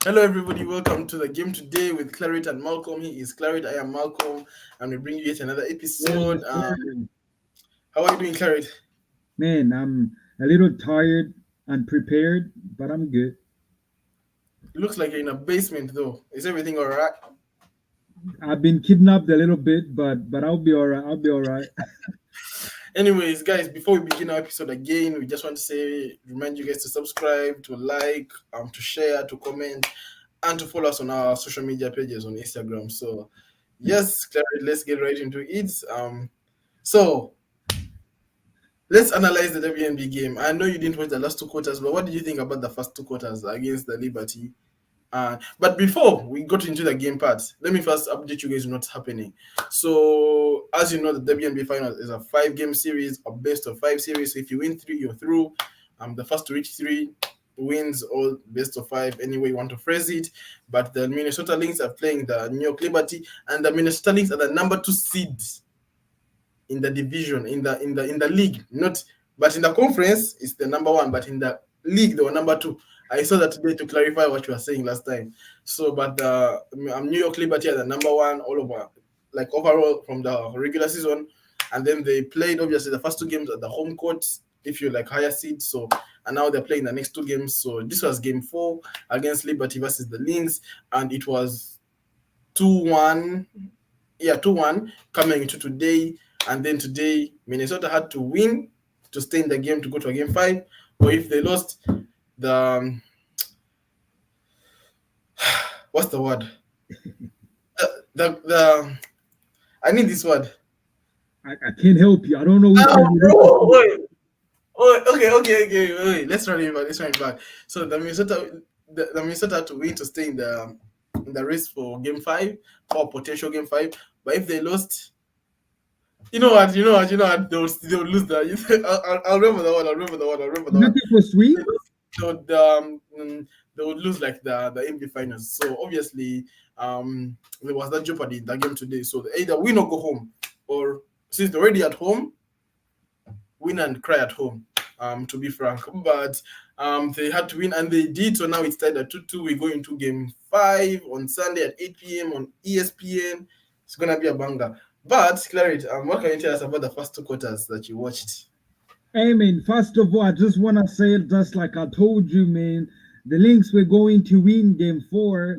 Hello, everybody. Welcome to the game today with Claret and Malcolm. He is Claret, I am Malcolm, and we bring you yet another episode. Yes, sir. How are you doing, Claret? Man, I'm a little tired and prepared, but I'm good. It looks like you're in a basement, though. Is everything all right? I've been kidnapped a little bit, but I'll be all right. I'll be all right. Anyways, guys, before we begin our episode again, we just want to remind you guys to subscribe, to like, to share, to comment, and to follow us on our social media pages on Instagram. So, yes, Claret, let's get right into it. So let's analyze the WNB game. I know you didn't watch the last two quarters, but what did you think about the first two quarters against the Liberty? But before we got into the game part, let me first update you guys on what's happening. So, as you know, the WNBA Finals is a 5-game series, a best of 5 series. So if you win 3, you're through. The first to reach 3 wins, or best of 5, any way you want to phrase it. But the Minnesota Lynx are playing the New York Liberty, and the Minnesota Lynx are the number 2 seed in the division, in the league. Not, but in the conference it's the number 1, but in the league they were number 2. I saw that today to clarify what you were saying last time. So, but the New York Liberty are the number 1 all over, like overall from the regular season, and then they played obviously the first 2 games at the home court if you're like higher seed. So, and now they're playing the next 2 games. So this was game 4 against Liberty versus the Lynx, and it was 2-1. Yeah, 2-1 coming into today. And then today, Minnesota had to win to stay in the game to go to a game 5. Or if they lost, the what's the word? The I need this word. I can't help you. I don't know which Oh, one bro, wait. Oh, okay. Wait. Let's run it back. So the Minnesota had to win to stay in the race for game 5, for potential game 5. But if they lost, they'll lose that. I'll remember the one. nothing for sweep. They would, they would lose like the NBA Finals. So obviously, there was that jeopardy in that game today. So they either win or go home, or since they're already at home, win and cry at home. To be frank, but they had to win and they did. So now it's tied at 2-2. We go into game 5 on Sunday at 8 p.m. on ESPN. It's gonna be a banger. But Claret, what can you tell us about the first 2 quarters that you watched? Hey man, first of all, I just wanna say, just like I told you, man, the Lynx were going to win game 4.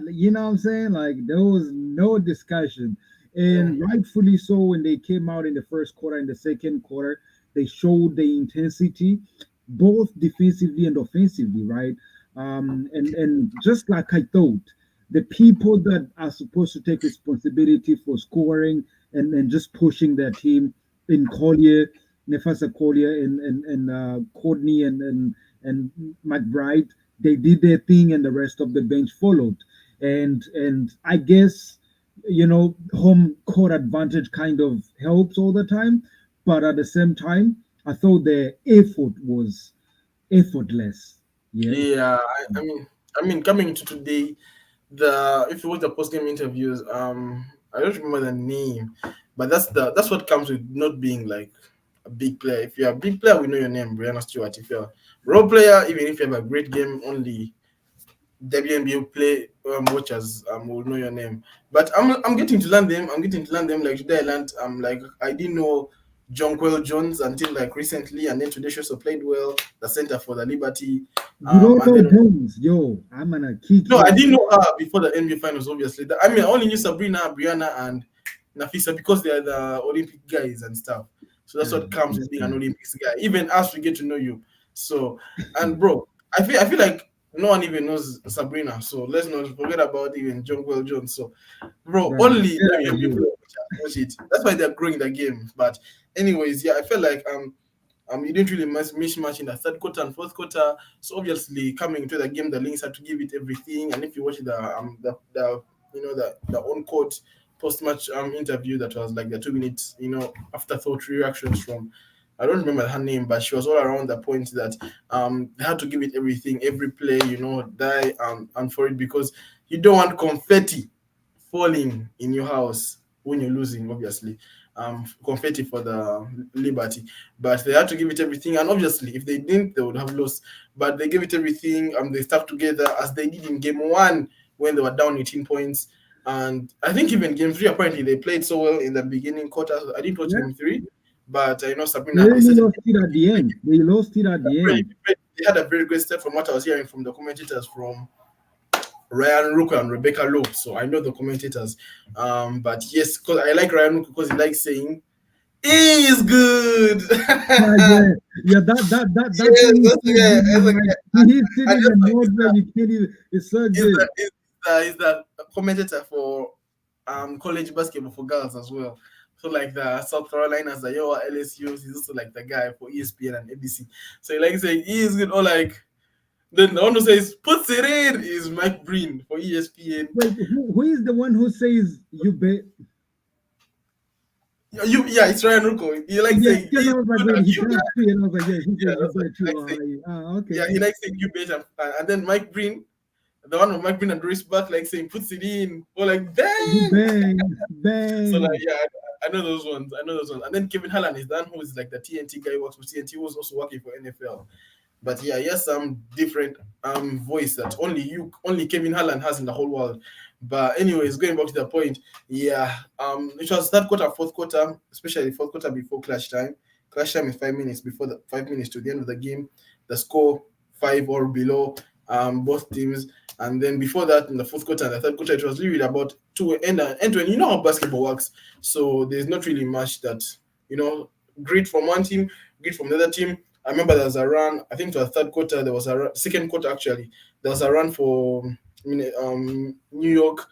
You know what I'm saying? Like there was no discussion. Yeah. And rightfully so, when they came out in the first quarter and the second quarter, they showed the intensity, both defensively and offensively, right? And just like I thought, the people that are supposed to take responsibility for scoring and just pushing their team in Collier, Nefasa Collier and Courtney and McBride, they did their thing and the rest of the bench followed. And I guess home court advantage kind of helps all the time, but at the same time, I thought the effort was effortless. Yes. Yeah, I mean, coming into today, the if you watch the post game interviews, I don't remember the name, but that's what comes with not being like a big player. If you're a big player, we know your name, Brianna Stewart. If you're a role player, even if you have a great game, only WNBA play watchers will know your name. But I'm getting to learn them. I'm getting to learn them. Like today, I learned like I didn't know Jonquel Jones until like recently, and then today she also played well. The center for the Liberty, You don't and know then Jones, yo. I'm gonna kick no, you. I didn't know her before the NBA Finals. Obviously, I mean, I only knew Sabrina, Brianna, and Nafisa because they are the Olympic guys and stuff. So that's what comes with being an Olympics guy. Even as we get to know you. So, and bro, I feel like no one even knows Sabrina. So let's not forget about even John Well Jones. So, bro, Right. only Get out of WNBA here. players watch it. That's why they're growing the game. But anyways, yeah, I felt like you didn't really miss much in the third quarter and fourth quarter. So obviously, coming into the game, the Lynx had to give it everything. And if you watch the on court post match interview, that was like the 2 minutes afterthought reactions from, I don't remember her name, but she was all around the point that they had to give it everything, every play, die and for it, because you don't want confetti falling in your house when you're losing, obviously. confetti for the Liberty, but they had to give it everything. And obviously, if they didn't, they would have lost. But they gave it everything. They stuck together as they did in game one when they were down 18 points. And I think even game three, apparently they played so well in the beginning quarter. I didn't watch Yeah, game three, but I know they Sabrina only started. lost it at the end. They lost it at the end. They had a very great step from what I was hearing from the commentators from Ryan Rook and Rebecca Lowe. So I know the commentators. But yes, because I like Ryan Rook because he likes saying he's good. Yeah, Yes, yeah, yeah. That thing is that's so the guy. good, That's man. the guy. Like he's And sitting in also, mode where you can't even. It's so good. he's the commentator for college basketball for girls as well. So like the South Carolina's, the Iowa LSU's, he's also like the guy for ESPN and ABC. So he like saying he is good, or like then the one who says puts it in is Mike Breen for ESPN. Wait, who is the one who says you bet? Yeah, it's Ryan Rucco. He likes Yeah, saying because he's I was like, good wait, and he you does bet. too, and I was like, yeah, he Yeah, says you that's what bet he too. likes saying. Okay. Yeah, he likes saying you bet and then Mike Breen, the one with Mike Breen and Doris Buck, like saying puts it in or like You bang. bang, So like bang. yeah, I know those ones. I know those ones. And then Kevin Hallan is the one who is like the TNT guy who works for TNT, who was also working for NFL. But yeah, he has some different voice that only Kevin Harlan has in the whole world. But anyways, going back to the point, yeah, it was third quarter, fourth quarter, especially fourth quarter before clutch time. Clutch time is 5 minutes before the 5 minutes to the end of the game. The score five or below, both teams. And then before that, in the fourth quarter and the third quarter, it was really about two end to end. You know how basketball works, so there's not really much that you know. Great from one team, great from the other team. I remember there was a run. I think to the third quarter, there was a second quarter actually. There was a run for New York.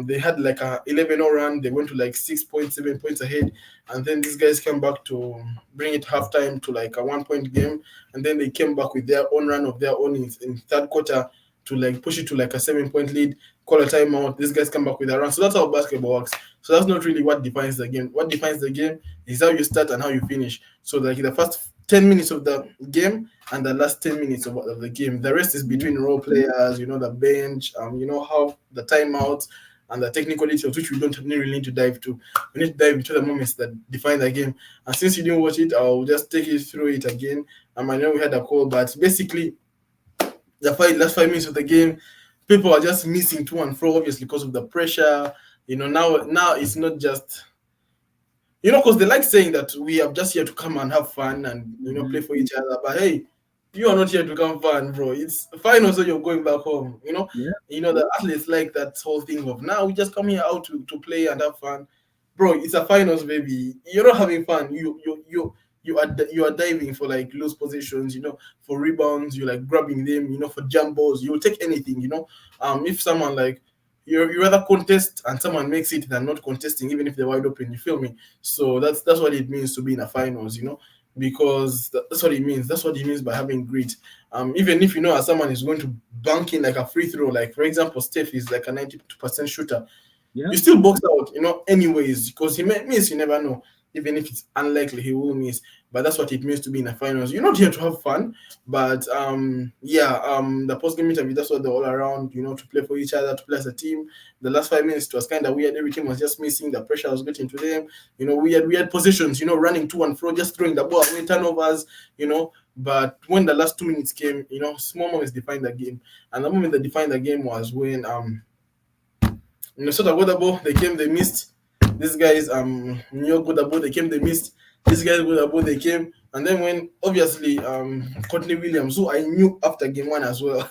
They had like a 11-0 run. They went to like 6 points, 7 points ahead, and then these guys came back to bring it halftime to like a 1 point game, and then they came back with their own run of their own in third quarter to like push it to like a 7 point lead. Call a timeout. These guys come back with a run. So that's how basketball works. So that's not really what defines the game. What defines the game is how you start and how you finish. So like the first 10 minutes of the game and the last 10 minutes of the game. The rest is Yeah, between role players, the bench, how the timeouts and the technical details, which we don't really need to dive to. We need to dive into the moments that define the game. And since you didn't watch it, I'll just take you through it again. I know we had a call, but basically, the last 5 minutes of the game, people are just missing to and fro, obviously, because of the pressure. Now it's not just because they like saying that we are just here to come and have fun and play mhm. for each other. But hey, you are not here to come fun, bro. It's final, so you're going back home. Yeah, The athletes like that whole thing of now we just come here out to play and have fun, bro. It's a finals, baby. You're not having fun. You are diving for like loose positions, for rebounds. You like grabbing them, for jump balls. You'll take anything, if someone like you rather contest and someone makes it than not contesting, even if they're wide open. You feel me? So that's what it means to be in a finals, because that's what it means. That's what it means by having grit. Even if as someone is going to bank in like a free throw, like for example, Steph is like a 92% shooter, yeah. you still box out, anyways, because he may miss. You never know. Even if it's unlikely, he will miss. But that's what it means to be in the finals. You're not here to have fun, but yeah, the post game interview. That's what they're all around. To play for each other, to play as a team. The last 5 minutes it was kind of weird. Every team was just missing. The pressure was getting to them. We had positions. Running to and fro, just throwing the ball away, turnovers. But when the last 2 minutes came, small moments defined the game. And the moment that defined the game was when Minnesota got the ball, they came, they missed. These guys, New York got the ball, they came, they missed. These guys got the ball, they came. And then when obviously Courtney Williams, who I knew after game one as well,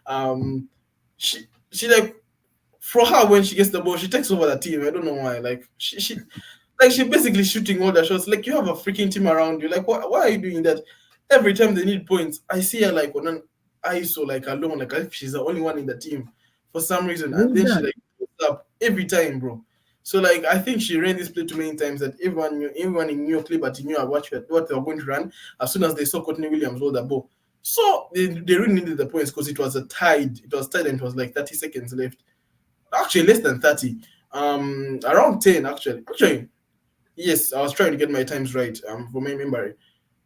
um, she like for her when she gets the ball, she takes over the team. I don't know why. Like she basically shooting all the shots. Like you have a freaking team around you. Like why are you doing that? Every time they need points, I see her like on an ISO like alone, like if she's the only one in the team for some reason, and Who's then she that? like puts up every time, bro. So like I think she ran this play too many times that everyone in New York Liberty knew what they were going to run as soon as they saw Courtney Williams hold the ball. So they really needed the points because it was a tied. It was tied and it was like 30 seconds left. Actually, less than 30. Around 10 actually. Actually, yes, I was trying to get my times right. For my memory.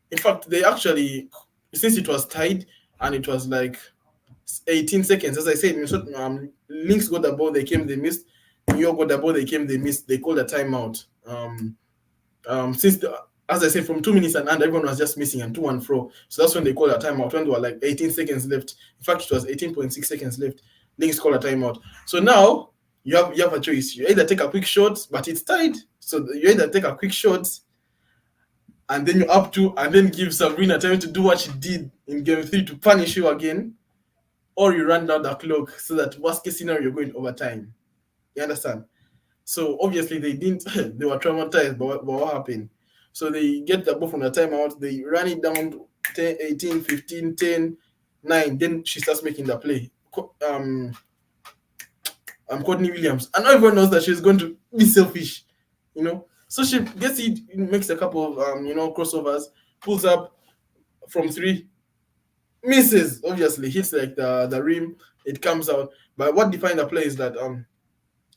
In fact, they actually, since it was tied and it was like 18 seconds, as I said, Minnesota Lynx got the ball, they came, they missed. New York got the ball, they came, they missed. They called a timeout. Since as I said, from 2 minutes and everyone was just missing and two and fro. So that's when they called a timeout when there were like 18 seconds left. In fact, it was 18.6 seconds left. Lynx called a timeout. So now you have a choice. You either take a quick shot, but it's tied. So you either take a quick shot and then you're up to and then give Sabrina time to do what she did in game 3 to punish you again, or you run down the clock so that worst case scenario you're going overtime. You understand? So obviously they didn't. They were traumatized by what happened. So they get the ball from the timeout. They run it down to 10, 18, 15, 10, 9. Then she starts making the play. Courtney Williams, and everyone knows that she's going to be selfish, So she gets it, makes a couple of crossovers, pulls up from 3, misses. Obviously, hits like the rim. It comes out. But what defined the play is that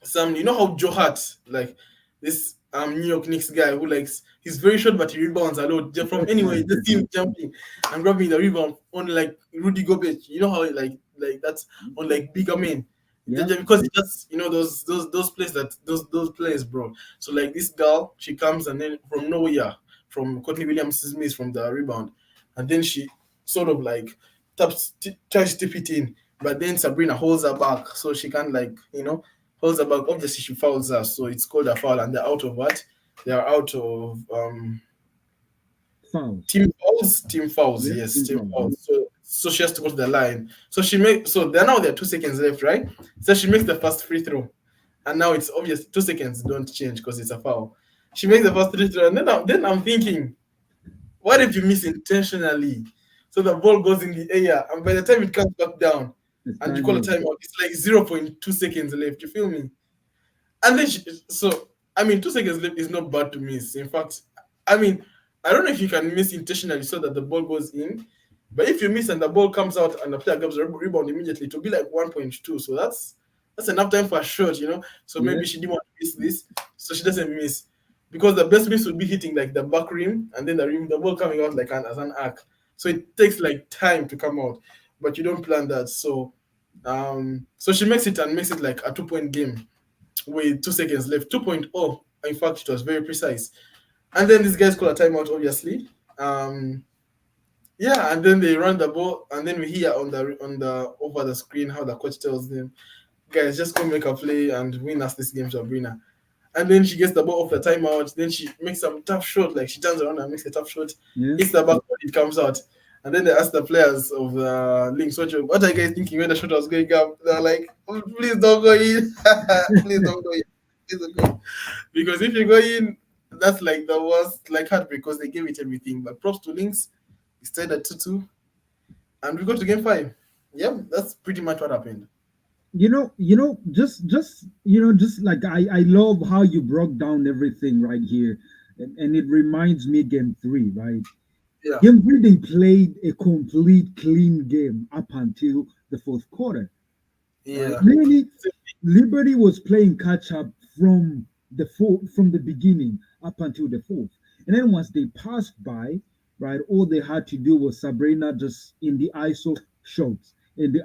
Sam, you know how Joe Hart, like this New York Knicks guy who likes he's very short but he rebounds a lot from anywhere. You just see him jumping and grabbing the rebound on like Rudy Gobert. You know how like that's on like bigger men. Yeah. Because it just those plays those players, bro. So like this girl, she comes and then from nowhere, from Courtney Williams' miss from the rebound, and then she sort of like tries to tip it in, but then Sabrina holds her back so she can't holds her back. Obviously, she fouls her, so it's called a foul, and they're out of what? They are out of Fouls. team fouls. Team fouls, Yeah, yes, team team fouls. fouls. So she has to go to the line. So there are 2 seconds left, right? So she makes the first free throw, and now it's obvious 2 seconds don't change because it's a foul. She makes the first free throw, and then I'm thinking, what if you miss intentionally? So the ball goes in the air, and by the time it comes back down, It's and you time call a out. timeout, it's like 0.2 seconds left. You feel me? And then so I mean, 2 seconds left is not bad to miss. In fact, I mean, I don't know if you can miss intentionally so that the ball goes in, but if you miss and the ball comes out and the player grabs a rebound immediately, it will be like 1.2. So that's enough time for a shot. So Yeah. maybe she didn't want to miss this, so she doesn't miss. Because the best miss would be hitting like the back rim and then the ball coming out like as an arc. So it takes like time to come out, but you don't plan that. So she makes it and makes it like a 2 point game with 2 seconds left. 2.0. In fact, it was very precise. And then these guys call a timeout, obviously. Yeah, and then they run the ball, and then we hear on the over the screen how the coach tells them, guys, just go make a play and win us this game, Sabrina. And then she gets the ball off the timeout. Then she makes some tough shot, like she turns around and makes a tough shot, Yeah. hits the back, it comes out. And then they ask the players of the Lynx, what are you guys thinking when the shot was going up? They're like, oh, please don't go in. Please don't go in. Please don't go in. Because if you go in, that's like the worst, like heartbreak because they gave it everything. But props to Lynx, he stayed at 2-2, and we go to game 5. Yep, that's pretty much what happened. Just like I love how you broke down everything right here, and it reminds me game 3, right? Yeah, Game 3 they played a complete clean game up until the fourth quarter, right? yeah, Really, Liberty was playing catch up from the beginning up until the fourth, and then once they passed by, right, all they had to do was Sabrina just in the ISO shots, and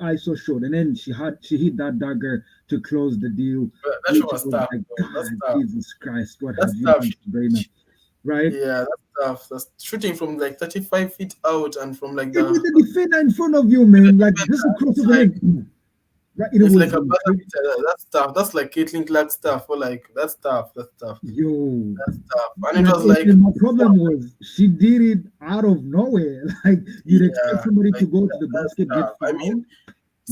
then she hit that dagger to close the deal, but that show which was was tough, like, though. That's God, tough. Jesus Christ, what That's have you tough. done, Sabrina? Right? Yeah, that's tough. That's shooting from like 35 feet out and from like And with the the defender in front of you, man, like just across it's over like then, right? It it's like was a buzzer beater. That's tough. That's like Caitlin Clark stuff. Or like that's tough. That's tough. yo. That's tough. And it Like, was like and my problem was she did it out of nowhere. Like you'd expect yeah, somebody to like go to the that's basket, get tough. I mean,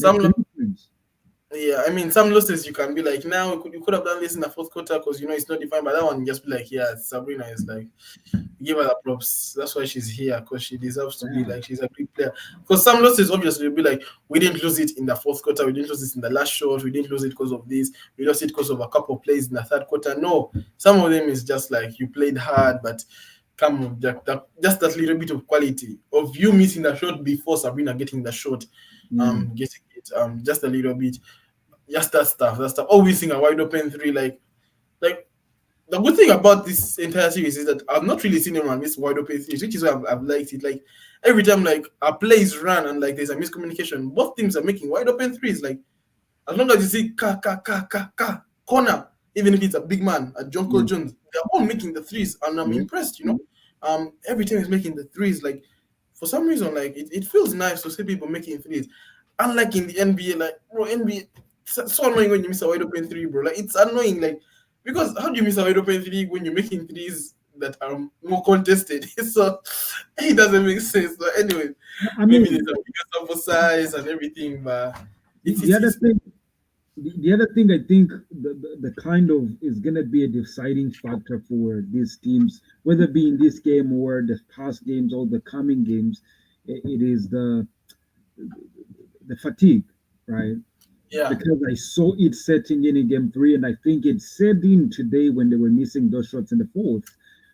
fouled, make some 3 points. yeah, I mean, some losses you can be like, now you could have done this in the fourth quarter because it's not defined. But that one, you just be like, yeah, Sabrina is like, give her the props. That's why she's here because she deserves to be Yeah, like, she's a great player. Because some losses, obviously, will be like, we didn't lose it in the fourth quarter, we didn't lose it in the last shot, we didn't lose it because of this, we lost it because of a couple of plays in the third quarter. No, some of them is just like you played hard, but come on, just that little bit of quality of you missing the shot before Sabrina getting the shot, yeah, getting it, just a little bit. Just that stuff. That stuff. Always seeing a wide open 3. Like the good thing about this entire series is that I've not really seen anyone miss wide open threes, which is why I've liked it. Like every time, like a play is run and like there's a miscommunication, both teams are making wide open threes. Like as long as you see ka ka ka ka ka corner, even if it's a big man, a Jonko yeah, Jones, they're all making the threes, and I'm Yeah. impressed. Every team is making the threes. Like for some reason, like it feels nice to see people making threes. Unlike in the NBA, like bro, NBA so annoying when you miss a wide open three, bro. Like it's annoying, like because how do you miss a wide open three when you're making threes that are more contested? So it doesn't make sense. But anyway, I maybe there's mean, a bigger sample size and everything, but the, it's the it's, other it's thing, the other thing I think the kind of is gonna be a deciding factor for these teams, whether it be in this game or the past games or the coming games, it is the fatigue, right? yeah. Because I saw it setting in game three, and I think it set in today when they were missing those shots in the fourth,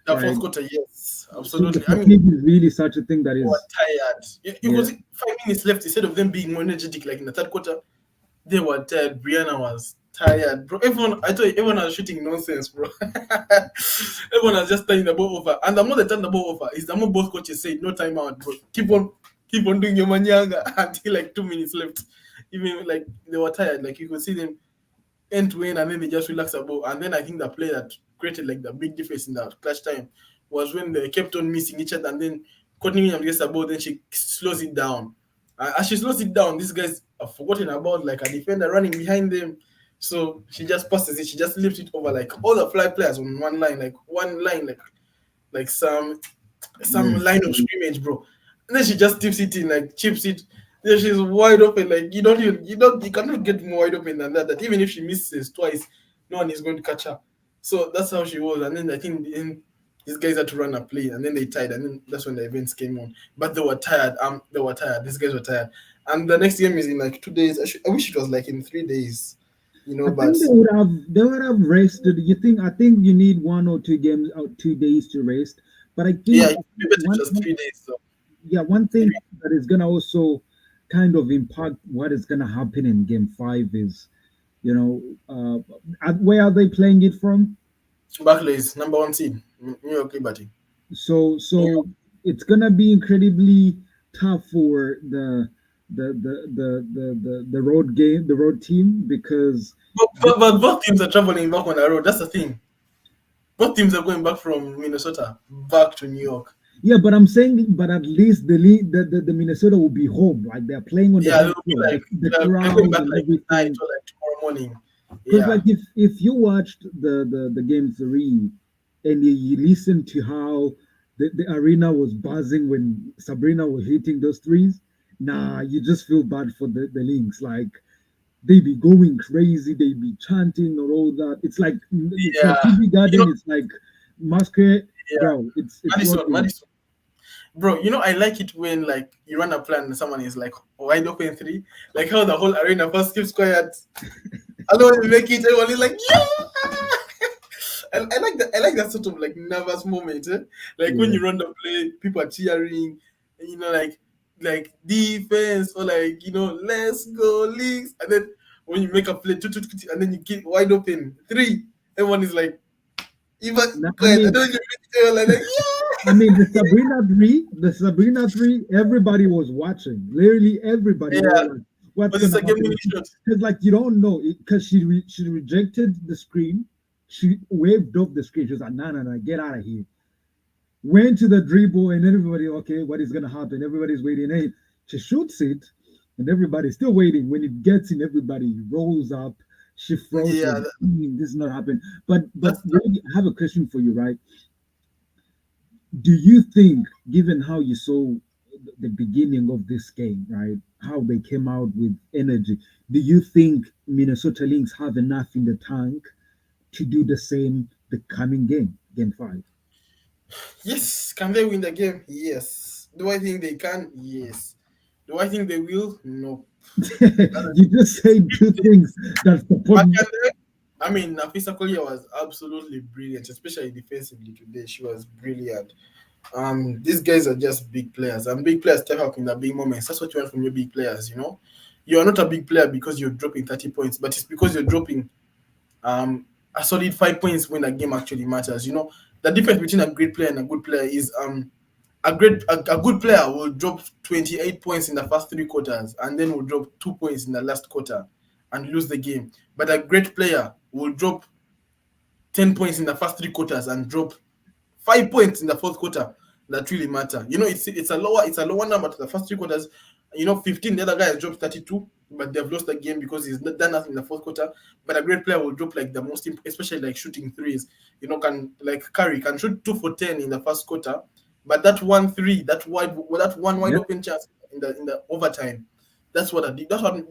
The right? fourth quarter, yes, So the absolutely. I mean, fatigue is really such a thing that they were is, tired. You could yeah. see 5 minutes left instead of them being more energetic, like in the third quarter. They were tired. Brianna was tired, bro. I told you, everyone was shooting nonsense, bro. Everyone was just turning the ball over. And the more they turn the ball over, is the more both coaches say, no timeout, bro. Keep on doing your manyanga until like 2 minutes left. Even like they were tired. Like you could see them end to end, and then they just relax a ball. And then I think the play that created like the big difference in that clutch time was when they kept on missing each other, and then Courtney Williams gets the ball, then she slows it down. As she slows it down, these guys are forgotten about like a defender running behind them. So she just passes it, she just lifts it over like all the fly players on one line, like some Yeah. line of scrimmage, bro. And then she just tips it in, like chips it. Then she's wide open. Like you cannot get more wide open than that. That even if she misses twice, no one is going to catch her. So that's how she was. And then I think in these guys had to run a play, and then they tied, and then that's when the events came on. But they were tired. They were tired. These guys were tired. And the next game is in like 2 days. I wish it was like in 3 days, I but think they would have rested. You think I think you need 1 or 2 games or 2 days to rest. But I yeah, think it would be better one, just 3 days. So yeah, one three. thing that is gonna also kind of impact what is gonna happen in game five is, you know, where are they playing it from? Barclays, number one seed, New York Liberty. So it's gonna be incredibly tough for the road team because But both teams are traveling back on the road. That's the thing. Both teams are going back from Minnesota back to New York. yeah, but I'm saying, but at least the Minnesota will be home, like they're playing on the Yeah, home they'll be field, like the they're going crowd back and like tonight everything. or like tomorrow morning. Because Yeah, like if you watched the game three and you listen to how the arena was buzzing when Sabrina was hitting those threes, nah, you just feel bad for the Lynx. Like they be going crazy, they be chanting or all that. It's like yeah. TD You know, Garden, it's like masquerade, yeah. bro. It's not Madison, real. Madison, bro. I like it when like you run a plan and someone is like wide open three, like how the whole arena first keeps quiet. And then when you make it, everyone is like, yeah. I like that. I like that sort of like nervous moment. Like when Yeah. you run the play, people are cheering. Like defense or like let's go leagues. And then when you make a play, and then you get wide open three, everyone is like even Nah, I quiet. And mean, then you make it, everyone like yeah, I mean, the Sabrina three, everybody was watching. Literally everybody. They yeah. were like, "What's But it's gonna a game happen?" winning shot. Because like you don't know, because she rejected the screen. She waved off the screen. She was like, "No, no, no, get out of here." Went to the dribble, and everybody, okay, what is gonna happen? Everybody's waiting. Hey, she shoots it, and everybody's still waiting. When it gets in, everybody rolls up. She froze. Yeah, Like, this is not happening. But that's really, I have a question for you, right? Do you think, given how you saw the beginning of this game, right, how they came out with energy, do you think Minnesota Lynx have enough in the tank to do the same the coming game, game five? yes. Can they win the game? Yes. Do I think they can? Yes. Do I think they will? No. You just said two things that support. But can they? I mean, Nafisa Kolia was absolutely brilliant, especially defensively today. She was brilliant. These guys are just big players, and big players step up in the big moments. That's what you want from your big players. You are not a big player because you're dropping 30 points, but it's because you're dropping a solid 5 points when the game actually matters. The difference between a great player and a good player is a good player will drop 28 points in the first three quarters and then will drop 2 points in the last quarter and lose the game. But a great player will drop 10 points in the first 3 quarters and drop 5 points in the fourth quarter that really matter. It's a lower number to the first 3 quarters. 15. The other guy has dropped 32, but they've lost the game because he's not done nothing in the fourth quarter. But a great player will drop like the most, especially like shooting threes. Can like Curry can shoot 2 for 10 in the first quarter, but that 1 3, that one wide Yeah, open chance in the overtime. That's what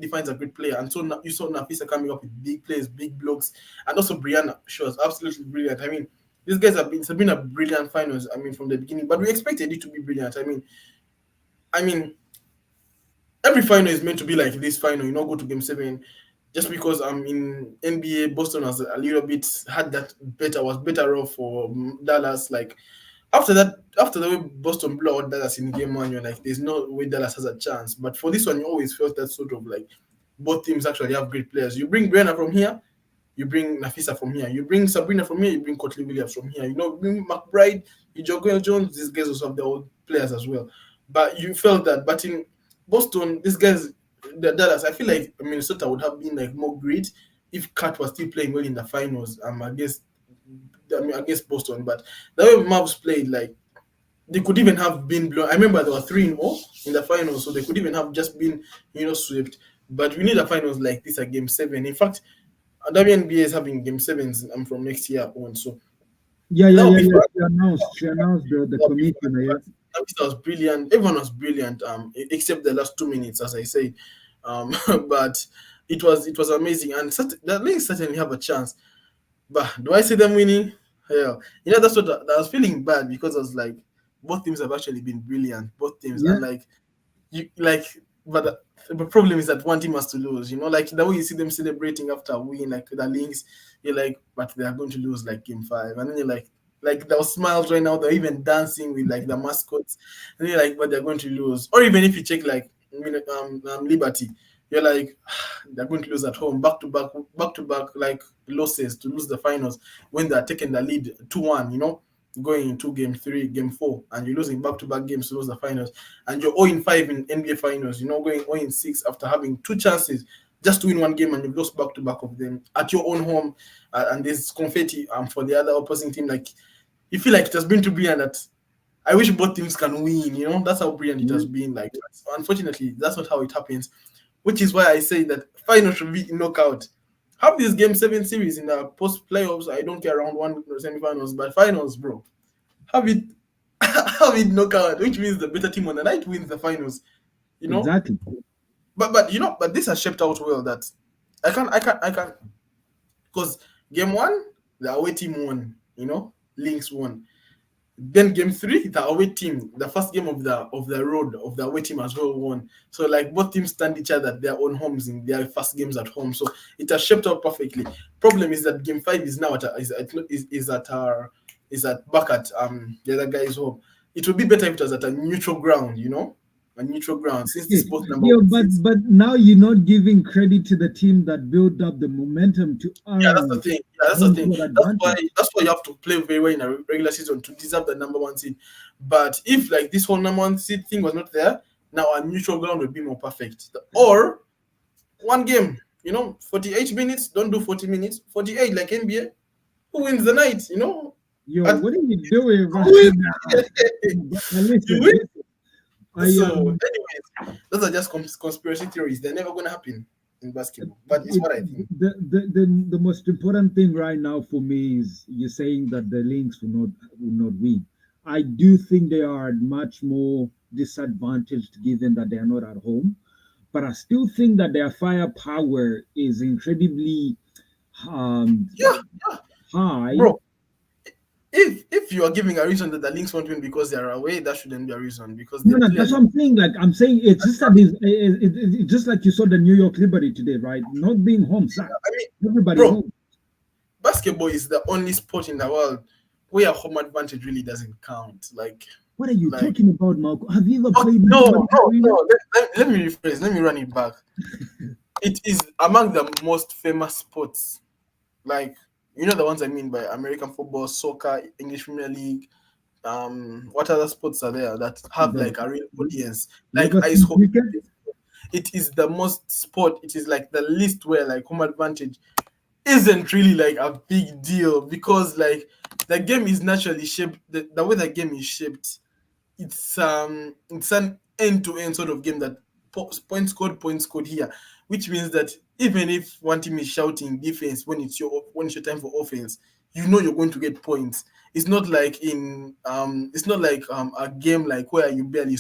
defines a great player. And so you saw Nafisa coming up with big plays, big blocks, and also Brianna. She was absolutely brilliant. I mean, these guys it's been a brilliant finals. I mean, from the beginning, but we expected it to be brilliant. I mean, every final is meant to be like this final. Go to game 7, just because in NBA Boston was a little bit had that was better off for Dallas. Like after the way Boston blew out Dallas in game 1, you're like, there's no way Dallas has a chance. But for this one, you always felt that sort of like both teams actually have great players. You bring Brianna from here, you bring Nafisa from here. You bring Sabrina from here. You bring Courtney Williams from here. Bring McBride, you Joel Jones. These guys also have their own players as well. But you felt that. But in Boston, these guys, the Dallas, I feel like Minnesota would have been like more great if Kat was still playing well in the finals. Against Boston. But the way Mavs played, like they could even have been blown. I remember there were 3-0 in the finals, so they could even have just been swept. But we need a finals like this at game 7. In fact, WNBA is having game 7s from next year on. So yeah, yeah, that would yeah, be yeah. fun. She announced the That would be committee. fun. Yeah, That was brilliant. Everyone was brilliant, except the last 2 minutes, as I said. But it was amazing, and the Lynx certainly have a chance. But do I see them winning? Hell, that's what I was feeling bad because I was like, both teams have actually been brilliant, both teams, yeah, and like you like, but the problem is that one team has to lose. Like the way you see them celebrating after a win, like the Lynx, you're like, but they are going to lose like game 5, and then you're like those smiles right now, they're even dancing with like the mascots, and you're like, but they're going to lose. Or even if you check like Liberty, you're like, they're going to lose at home, back to back like losses to lose the finals when they're taking the lead 2-1. Going into game 3, game 4, and you're losing back to back games to lose the finals, and you're 0-5 in NBA finals. Going 0-6 after having two chances just to win one game, and you've lost back to back of them at your own home, and there's confetti for the other opposing team. Like you feel like it has been too brilliant that I wish both teams can win. That's how brilliant it yeah. has been. Like unfortunately, that's not how it happens, which is why I say that final should be knockout. Have this game 7 series in the post playoffs. I don't care around one semifinals, but finals, bro. Have it have it knockout, which means the better team on the night wins the finals. You know, Exactly. but this has shaped out well. That I can because game 1 the away team won. Lynx won. Then game 3, the away team, the first game of the road of the away team as well won. So like both teams stand each other at their own homes in their first games at home. So it has shaped out perfectly. Problem is that game 5 is now is at back at the other guy's home. It would be better if it was at a neutral ground, a neutral ground, since this both number Yeah, one but seeds. but now you're not giving credit to the team that built up the momentum to Yeah, that's the earn thing. Yeah, that's the home thing. court That's why advantage. that's why you have to play very well in a regular season to deserve the number one seed. But if like this whole number one seed thing was not there, now a neutral ground would be more perfect. Or one game, 48 minutes, don't do 40 minutes, 48 like NBA. Who wins the night, Yo, At, what are you doing right who wins? now? But You listen, win. listen. I So, anyways, those are just conspiracy theories. They're never gonna happen in basketball. But it's it, what I think. the most important thing right now for me is you're saying that the Lynx will not win. I do think they are much more disadvantaged given that they are not at home, but I still think that their firepower is incredibly um, Yeah, yeah, high. bro. If you are giving a reason that the Lynx won't win because they are away, that shouldn't be a reason because No, they no, that's clearly. what I'm saying. Like I'm saying, it's just that it's just like you saw the New York Liberty today, right? Not being home sucks. I mean, Everybody bro, home. basketball is the only sport in the world where home advantage really doesn't count. What are you Like. talking about, Malcolm? Have you ever Oh, played no, basketball no, in arena? no. Let me rephrase. Let me run it back. It is among the most famous sports. Like, the ones I mean by American football, soccer, English Premier League. What other sports are there that have The like a real audience? you Like ever ice seen hockey. cricket? It is the most sport. It is like the least where like home advantage isn't really like a big deal because like the game is naturally shaped. The way the game is shaped, it's an end-to-end sort of game that point scored here, which means that even if one team is shouting defense when it's your time for offense, you know you're going to get points. It's not like a game like where you barely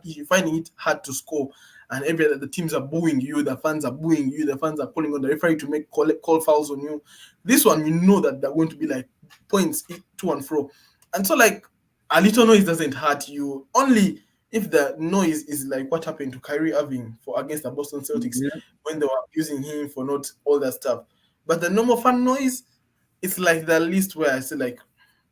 you finding it hard to score, and the teams are booing you, the fans are booing you, the fans are calling on the referee to make call fouls on you. This one, you know that they're going to be like points to and fro, and so like a little noise doesn't hurt you. Only if the noise is like what happened to Kyrie Irving for against the Boston Celtics Yeah, when they were abusing him for not all that stuff. But the normal fan noise, it's like the list where I say like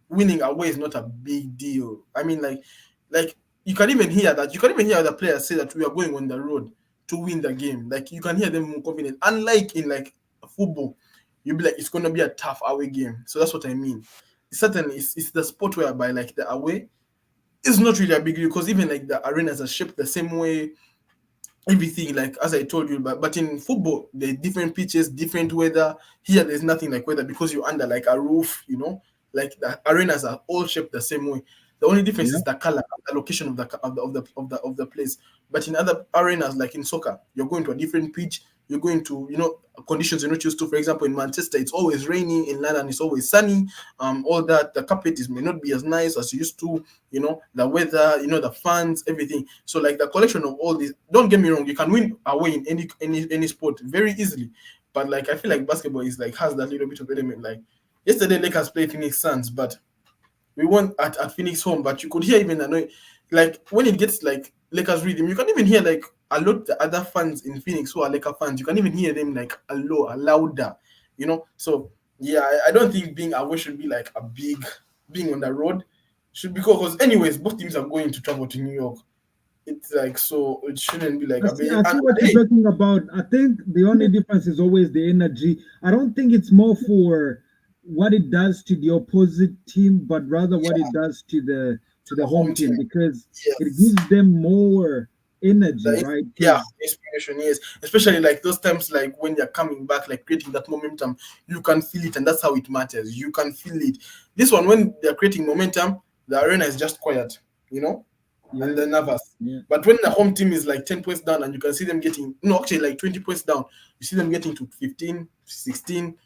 winning away is not a big deal. I mean, like you can even hear that. You can even hear the players say that we are going on the road to win the game. Like you can hear them more confident. Unlike in like football, you'll be like it's gonna be a tough away game. So that's what I mean. Certainly, it's the sport whereby like the away is not really a big deal because even like the arenas are shaped the same way, everything like as I told you, but in football there's different pitches, different weather. Here there's nothing like weather because you're under like a roof, like the arenas are all shaped the same way. The only difference yeah, is the color, the location of the place. But in other arenas like in soccer, you're going to a different pitch, you're going to conditions you're not used to. For example, in Manchester it's always rainy, in London it's always sunny. All that the carpet is may not be as nice as you used to, the weather, the fans, everything. So like the collection of all these, don't get me wrong, you can win away in any sport very easily. But like I feel like basketball is like has that little bit of element. Like yesterday Lakers played Phoenix Suns, but we won at Phoenix home, but you could hear even like when it gets like Lakers rhythm, you can even hear like a lot the other fans in Phoenix who are Laker fans. You can even hear them like a louder, So yeah, I don't think being away should be like a big being on the road should because anyways both teams are going to travel to New York. It's like so it shouldn't be like a big I and see what you're hey, talking about. I think the only difference is always the energy. I don't think it's more for what it does to the opposite team, but rather what yeah, it does to the the home home team team. because it Yes. gives them more energy, The right? yeah, Because inspiration, yes. Especially like those times like when you're coming back, like creating that momentum, you can feel it, and that's how it matters. You can feel it. This one, when they're creating momentum, the arena is just quiet, and yeah, they're nervous. yeah, But when the home team is like 10 points down and you can see them getting, no, actually like 20 points down, you see them getting to 15, 16,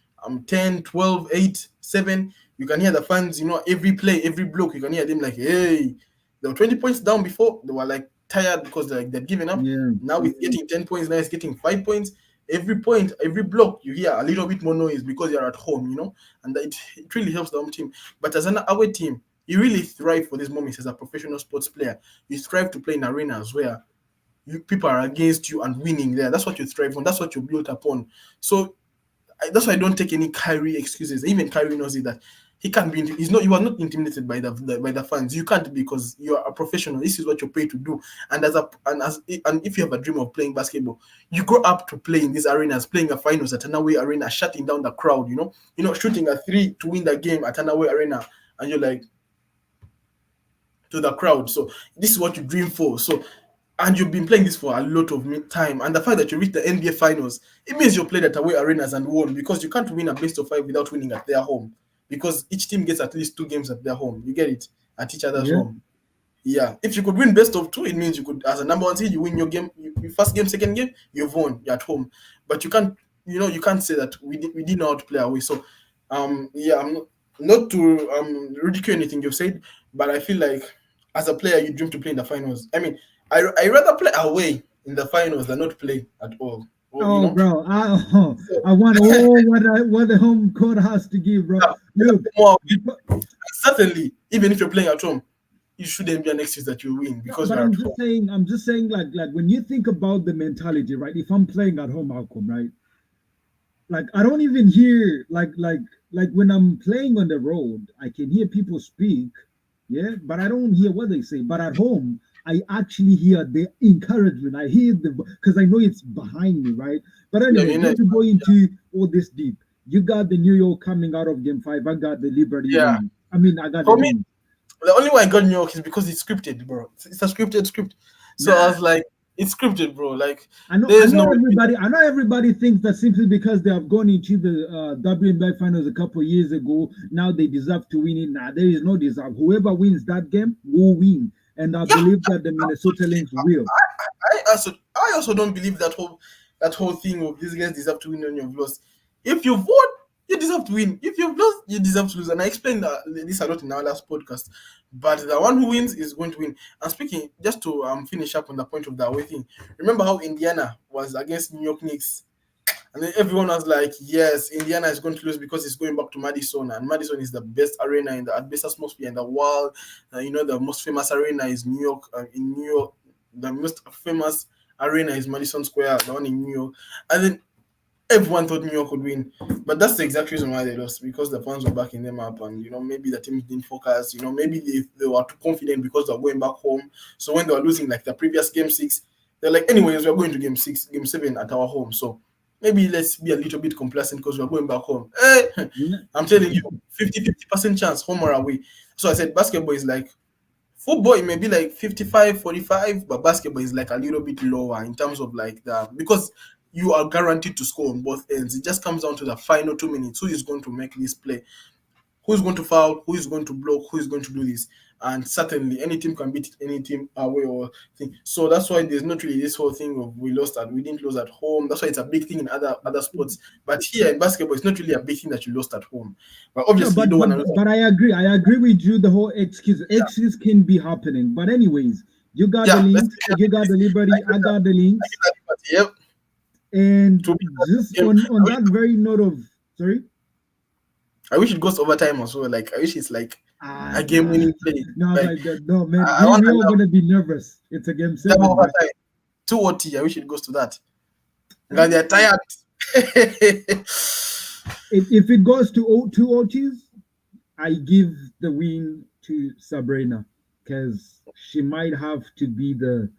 10, 12, 8, 7. You can hear the fans, every play, every block, you can hear them like, hey, they were 20 points down before. They were like tired because they're giving up. yeah, Now it's getting 10 points, now it's getting 5 points. Every point, every block, you hear a little bit more noise because you're at home, and it really helps the home team. But as an away team, you really thrive for these moments as a professional sports player. You strive to play in arenas where people are against you and winning there. That's what you thrive on. That's what you're built upon. So that's why I don't take any Kyrie excuses. Even Kyrie knows it that he can't be. He's not. You are not intimidated by the fans. You can't be because you are a professional. This is what you're paid to do. And if you have a dream of playing basketball, you grow up to play in these arenas, playing a finals at an away arena, shutting down the crowd. Shooting a three to win the game at an away arena, and you're like to the crowd. So this is what you dream for. So and you've been playing this for a lot of time. And the fact that you reached the NBA Finals, it means you played at away arenas and won because you can't win a best of five without winning at their home. Because each team gets at least two games at their home. You get it at each other's yeah, home. Yeah, if you could win best of two, it means you could, as a number one seed, you win your game, your first game, second game, you've won, you're at home. But you can't, you can't say that we didn't know how to play away. So, yeah, I'm not to ridicule anything you've said, but I feel like as a player, you dream to play in the finals. I mean, I rather play away in the finals than not play at all. Or, Oh, bro, so, I want all what the home court has to give, bro. yeah, Look, more certainly, even if you're playing at home, it shouldn't be an excuse that you win no, because but you're at home. I'm just saying, like when you think about the mentality, right? If I'm playing at home, Malcolm, right? Like I don't even hear like when I'm playing on the road, I can hear people speak, yeah, but I don't hear what they say. But at home, I actually hear the encouragement. I hear the because I know it's behind me, right? But Yeah, anyway, not to go into all this deep. You got the New York coming out of Game 5. I got the Liberty yeah. winning. I mean, I got the For me, Lynx. the only way I got New York is because it's scripted, bro. It's a scripted script. So I Nah, was like, It's scripted, bro. Like I know, I there's know no way. everybody. I know everybody thinks that simply because they have gone into the WNBA Finals a couple of years ago, now they deserve to win it. Nah, there is no deserve. Whoever wins that game will win, and I Yeah, believe that the Minnesota absolutely. Lynx will. I also don't believe that whole thing of these guys deserve to win when you've lost. If you've won, you deserve to win. If you've lost, you deserve to lose. And I explained this a lot in our last podcast. But the one who wins is going to win. And speaking, just to finish up on the point of the away thing, remember how Indiana was against New York Knicks? And then everyone was like, yes, Indiana is going to lose because it's going back to Madison. And Madison is the best arena in the best atmosphere in the world. The most famous arena is New York. In New York, the most famous arena is Madison Square, the one in New York. And then everyone thought New York would win. But that's the exact reason why they lost, because the fans were backing them up. And, maybe the team didn't focus. Maybe they were too confident because they're going back home. So when they were losing, like the previous game six, they're like, anyways, we're going to game six, game seven at our home. So maybe let's be a little bit complacent because we're going back home. Yeah. I'm telling you, 50% chance, home or away. So I said basketball is like football, it may be like 55-45, but basketball is like a little bit lower in terms of like because you are guaranteed to score on both ends. It just comes down to the final 2 minutes. Who is going to make this play? Who's going to foul, who is going to block, who is going to do this. And certainly any team can beat any team away or thing. So that's why there's not really this whole thing of we didn't lose at home. That's why it's a big thing in other sports. But here in basketball, it's not really a big thing that you lost at home. But No, obviously you but don't but want to lose at but I agree. I agree with you. The whole yeah. excuse can be happening. But anyways, you got the Yeah, let's links. say You got the I Liberty. get I that. got the I links. get that. But yep, And to be just game. on that very note of sorry. I wish it goes to overtime as well. Like I wish it's like a game Nah. winning play. No, Like no, man. I We want we to all love gonna be nervous. It's a game double seven, bro. overtime. 2 OT. I wish it goes to that. And they're Uh, tired. if it goes to two OTs, I give the win to Sabrina because she might have to be the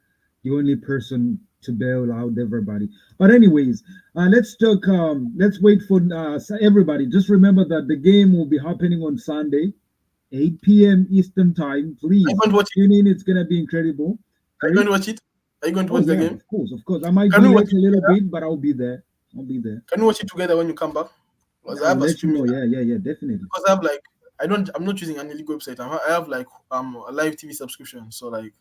only person to bail out everybody. But anyways, let's talk. Let's wait for everybody. Just remember that the game will be happening on Sunday, 8 p.m. Eastern time. Are you Please going to watch it? tune in. It's gonna be incredible. Are you going Sorry. to watch it? Are you going to Oh watch the yeah, game? of course, of course. I might Can be we watch late a it little together? bit, but I'll be there. I'll be there. Can we watch it together when you come back? Because I I'll have a let you streaming. know. Yeah, yeah, yeah, definitely. Because I have like I'm not using an illegal website. I have like a live TV subscription. So like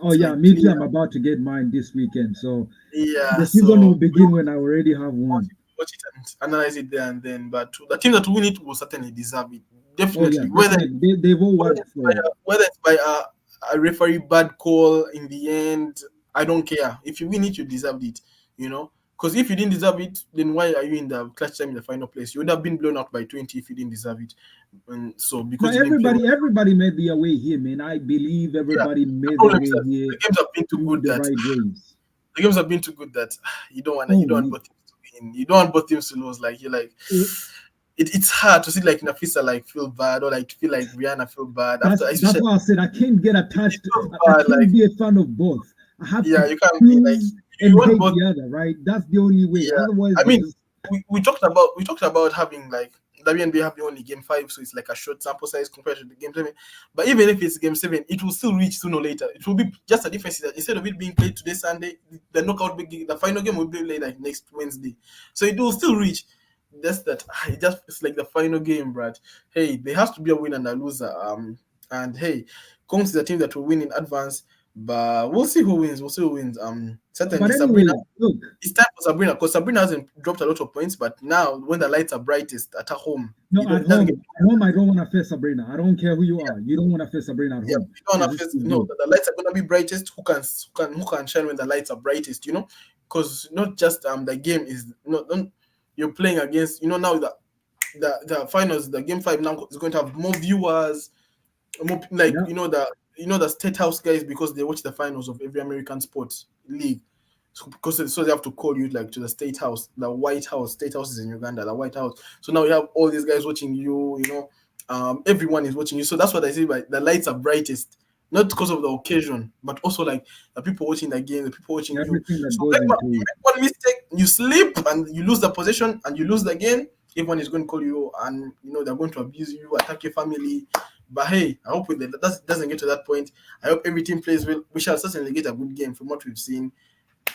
Oh it's yeah, like me too. clear. I'm about to get mine this weekend. So Yeah. the season will So begin when I already have one. watch it and analyze it there and then. But the team that will win it will certainly deserve it. Oh yeah, Definitely. definitely. They've all worked for it. Whether it's by a referee bad call in the end, I don't care. If you win it, you deserved it. Because if you didn't deserve it, then why are you in the clutch time in the final place? You would have been blown out by 20 if you didn't deserve it. And so No, because you didn't play well. everybody made their way here, man. I believe Yeah. everybody The made their problem is way that here the games have been too through good the that right ways. the games have been too good that you don't Oh, want both teams to win. You don't want both teams to lose. Like you're like uh, it's hard to see like Nafisa like feel bad or like feel like Rihanna feel bad after that's especially why I said I can't get it attached. feels I bad like can't be a fan of both. I have to yeah you can't be like choose you and want hate both. the other, right? That's the only way. Yeah, Otherwise, I you mean, just we talked about having like WNBA have the only game five, so it's like a short sample size compared to the game seven. But even if it's game seven, it will still reach sooner or later. It will be just a difference that instead of it being played today Sunday, the final game will be played like next Wednesday, so it will still reach. That's that. It's like the final game, Brad. Hey, there has to be a winner and a loser. And hey, Combs is a team that will win in advance, but we'll see who wins. We'll see who wins. but Certainly Sabrina, anyway, look, it's time for Sabrina because Sabrina hasn't dropped a lot of points, but now when the lights are brightest at her home, no, it doesn't get at home, I don't want to face Sabrina. I don't care who you are. You don't want to face Sabrina at yeah, home. you don't It's have just face, too no, good. the lights are gonna be brightest. Who can shine when the lights are brightest? Because not just the game is not you're playing against now the finals, the game five now is going to have more viewers, more like Yeah, the state house guys because they watch the finals of every American sports league. So they have to call you like to the state house, the White House. State House is in Uganda, the White House. So now you have all these guys watching you. Everyone is watching you. So that's what I say. Like the lights are brightest, not because of the occasion, but also like the people watching the game, the people watching you. everything that So goes into you it. make one mistake, you slip, and you lose the possession, and you lose the game. Everyone is going to call you, and they're going to abuse you, attack your family. But hey, I hope that doesn't get to that point. I hope every team plays well. We shall certainly get a good game from what we've seen.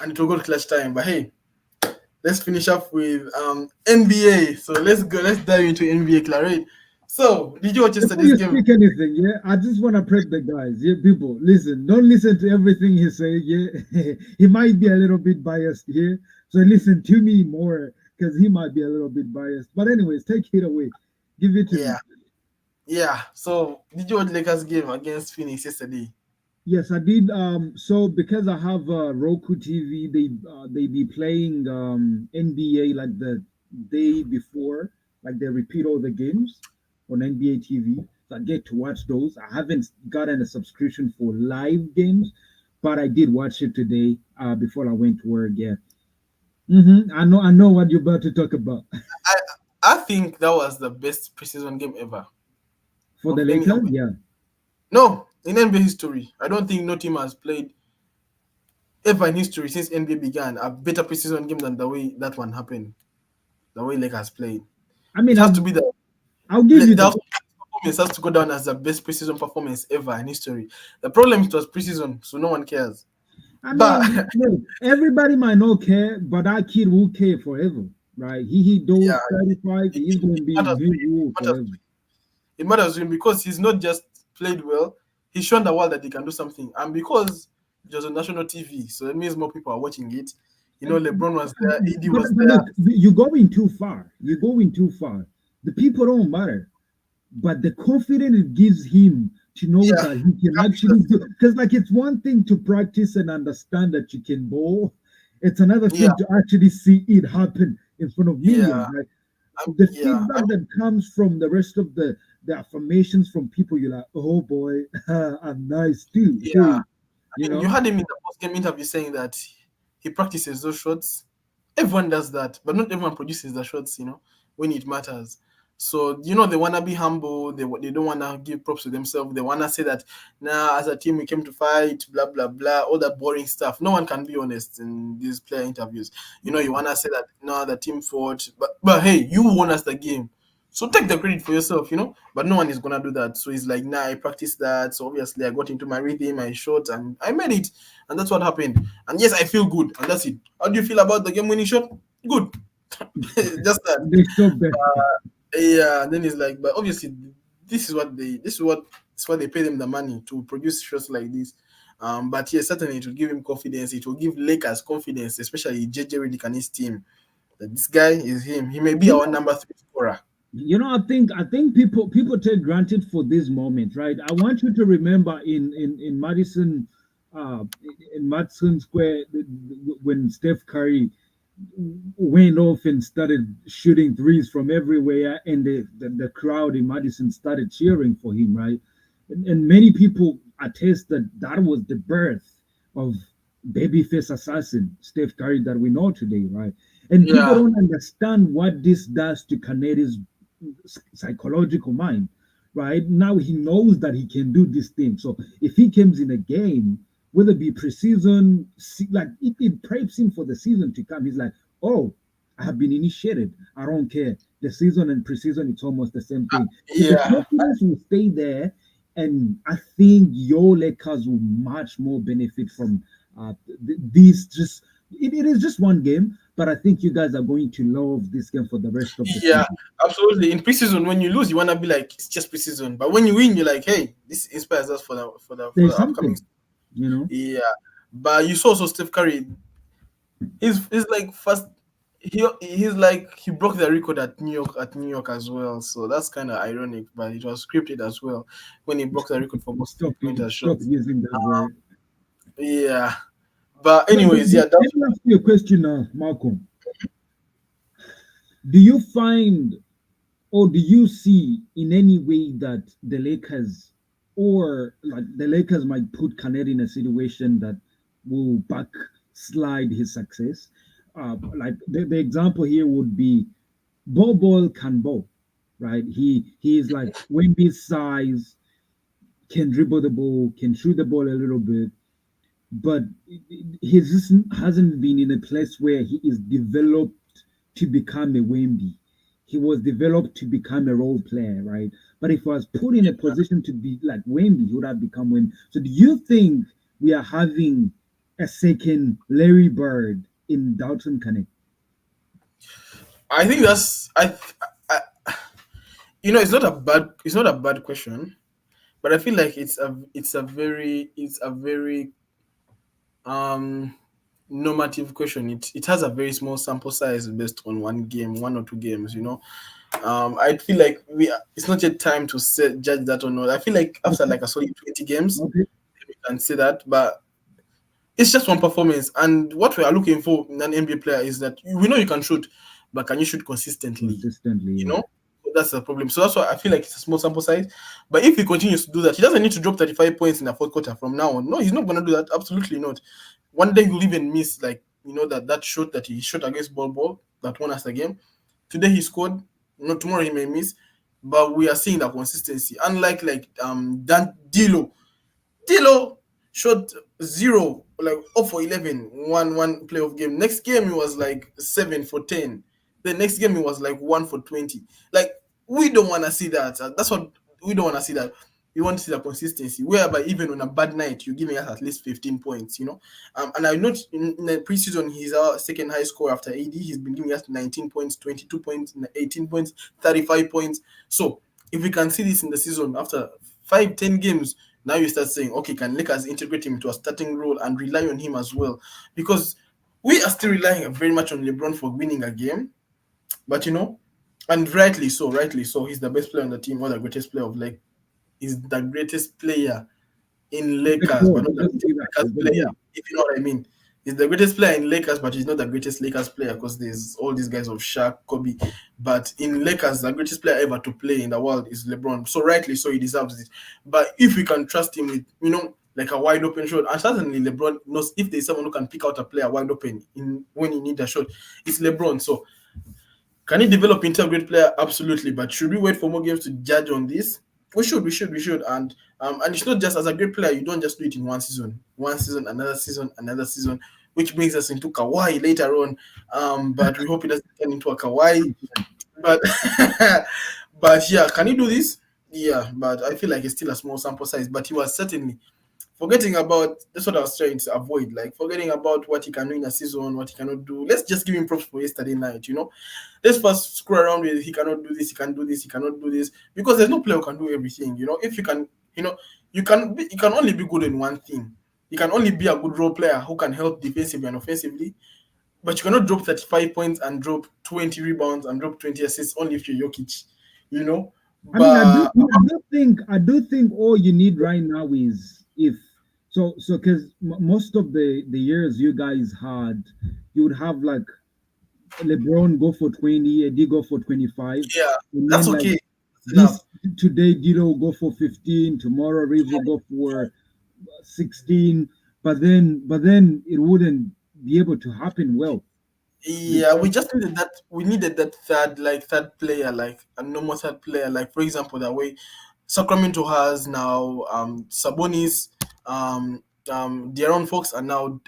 and it will go to clutch time. But hey, let's finish up with NBA. So let's go. Let's dive into NBA, Claret. So, did you watch Before yesterday's you game? speak anything, yeah, I just want to prep the guys. Yeah, people, listen, don't listen to everything he's saying. Yeah, he might be a little bit biased here, so listen to me more because he might be a little bit biased. But anyways, take it away. Give it to me. Yeah, yeah. So, did you watch Lakers game against Phoenix yesterday? Yes, I did. So because I have Roku TV, they be playing NBA like the day before, like they repeat all the games on NBA TV. So I get to watch those. I haven't gotten a subscription for live games, but I did watch it today before I went to work. Yeah, I know what you're about to talk about I I think that was the best preseason game ever for the of any of Lakers. Yeah, no in NBA history. I don't think no team has played ever in history since NBA began a better preseason game than the way that one happened. The way Lakers played, I mean, it has to be I'll give you the that. performance has to go down as the best preseason performance ever in history. The problem it was preseason, so no one cares. I But mean, look, everybody might not care, but that kid will care forever, right? He yeah, those 35, it, he's it, going to it be matters. his rule It matters. forever. It matters to him because he's not just played well. He's shown the world that he can do something, and because it was on national TV, so it means more people are watching it. You know, LeBron was there, AD was But there. look, you're going too far. You're going too far. The people don't matter, but the confidence it gives him to know Yeah, that he can actually do. Because, like, it's one thing to practice and understand that you can bowl. It's another yeah, thing to actually see it happen in front of yeah, millions, right? The yeah. feedback that comes from the rest of the affirmations from people, you're like, oh boy, I'm nice too. Yeah, Hey, you I mean, you know? had him in the post-game interview saying that he practices those shots. Everyone does that, but not everyone produces the shots, when it matters. So, they want to be humble. They don't want to give props to themselves. They want to say that, nah, as a team, we came to fight, blah, blah, blah, all that boring stuff. No one can be honest in these player interviews. You want to say that, no, the team fought, but hey, you won us the game. So take the credit for yourself, but no one is gonna do that. So he's like, nah, I practiced that. So obviously I got into my rhythm, I shot, and I made it. And that's what happened. And yes, I feel good, and that's it. How do you feel about the game winning shot? Good. Just that. They stop there. Yeah, and then he's like, but obviously this is what they pay them the money to produce shots like this. But yeah, certainly it will give him confidence. It will give Lakers confidence, especially JJ Redick and his team. That this guy is him. He may be You our know, number three scorer. I think people take granted for this moment, right? I want you to remember in Madison, uh, in Madison Square, when Steph Curry went off and started shooting threes from everywhere, and the crowd in Madison started cheering for him, right? And many people attest that that was the birth of babyface assassin Steph Curry that we know today, right? And people Yeah, don't understand what this does to Canadi's psychological mind, right? Now he knows that he can do this thing. So if he comes in a game, whether it be preseason, like it preps him for the season to come. He's like, oh, I have been initiated. I don't care. The season and preseason, it's almost the same thing. So the yeah, confidence will stay there. And I think your Lakers will much more benefit from these. It is just one game, but I think you guys are going to love this game for the rest of the yeah, season. absolutely. In preseason, when you lose, you wanna be like it's just preseason. But when you win, you're like, hey, this inspires us for the There's upcoming. something, you know. Yeah, but you saw also Steph Curry. He's like first. He's like he broke the record at New York as well. So that's kind of ironic, but it was scripted as well when he broke the record for most Stop, three-pointer stop shots. using that word. Yeah, but But anyways, yeah, let me ask you a question now, Malcolm. Do you find or do you see in any way that the Lakers or like the Lakers might put Canada in a situation that will backslide his success? Like the example here would be Ball can ball, right? He is like Wemby's size, can dribble the ball, can shoot the ball a little bit, but he just hasn't been in a place where he is developed to become a Wemby. He was developed to become a role player, right? But if he was put in a position to be like Wemby, he would have become Wemby. So do you think we are having a second Larry Bird in Dalton Connect? I think I, it's not a bad question, but I feel like it's a very um normative question. It has a very small sample size based on one game, 1 or 2 games. I feel like it's not yet time to judge that or not. I feel like after Okay, like a solid 20 games, okay, we can say that. But it's just one performance, and what we are looking for in an NBA player is that we know you can shoot, but can you shoot consistently? consistently, You yeah. know, that's the problem. So that's why I feel like it's a small sample size. But if he continues to do that, he doesn't need to drop 35 points in the fourth quarter from now on. No, he's not gonna do that. Absolutely not. One day he'll even miss, like, that shot that he shot against Ball that won us the game. Today he scored. No, tomorrow he may miss. But we are seeing that consistency. Unlike Dan Dilo shot zero, like 0 for 11, one playoff game. Next game he was like 7 for 10. The next game he was like 1 for 20. Like, we don't want to see that. That's what we don't want to see. That we want to see the consistency, whereby even on a bad night you're giving us at least 15 points. And I know in the preseason he's our second high score after AD. He's been giving us 19 points, 22 points, 18 points, 35 points. So if we can see this in the season after 5, 10 games, now you start saying, okay, can Lakers integrate him into a starting role and rely on him as well? Because we are still relying very much on LeBron for winning a game, but and rightly so, he's the best player on the team, or the greatest player of, like, he's the greatest player in Lakers, but Overall, not the just say greatest that Lakers player, overall. if you know what I mean. He's the greatest player in Lakers, but he's not the greatest Lakers player because there's all these guys of Shaq, Kobe. But in Lakers, the greatest player ever to play in the world is LeBron. So rightly so, he deserves it. But if we can trust him with, like a wide open shot, and certainly LeBron knows if there's someone who can pick out a player wide open when he need a shot, it's LeBron. So can he develop into a great player? Absolutely. But should we wait for more games to judge on this? We should. And it's not just as a great player, you don't just do it in one season, another season, another season, which brings us into Kawhi later on. But we hope it doesn't turn into a Kawhi. But but yeah, can he do this? Yeah, but I feel like it's still a small sample size. But he was certainly forgetting about, that's what I was trying to avoid, like forgetting about what he can do in a season, what he cannot do. Let's just give him props for yesterday night. Let's first screw around with he cannot do this, he can do this, he cannot do this, because there's no player who can do everything. If you can, you can only be good in one thing. You can only be a good role player who can help defensively and offensively, but you cannot drop 35 points and drop 20 rebounds and drop 20 assists only if you're Jokic, you know. I mean, But I do think all you need right now is if so because most of the years you guys had, you would have like LeBron go for 20, AD go for 25, yeah, and that's then like okay. That's enough. this today Dito will go for 15, tomorrow Reeves will go for 16, but then it wouldn't be able to happen well Yeah, because we just needed that. We needed that third player, like a normal third player. Like, for example, that way Sacramento has now Sabonis, De'Aaron Fox, and now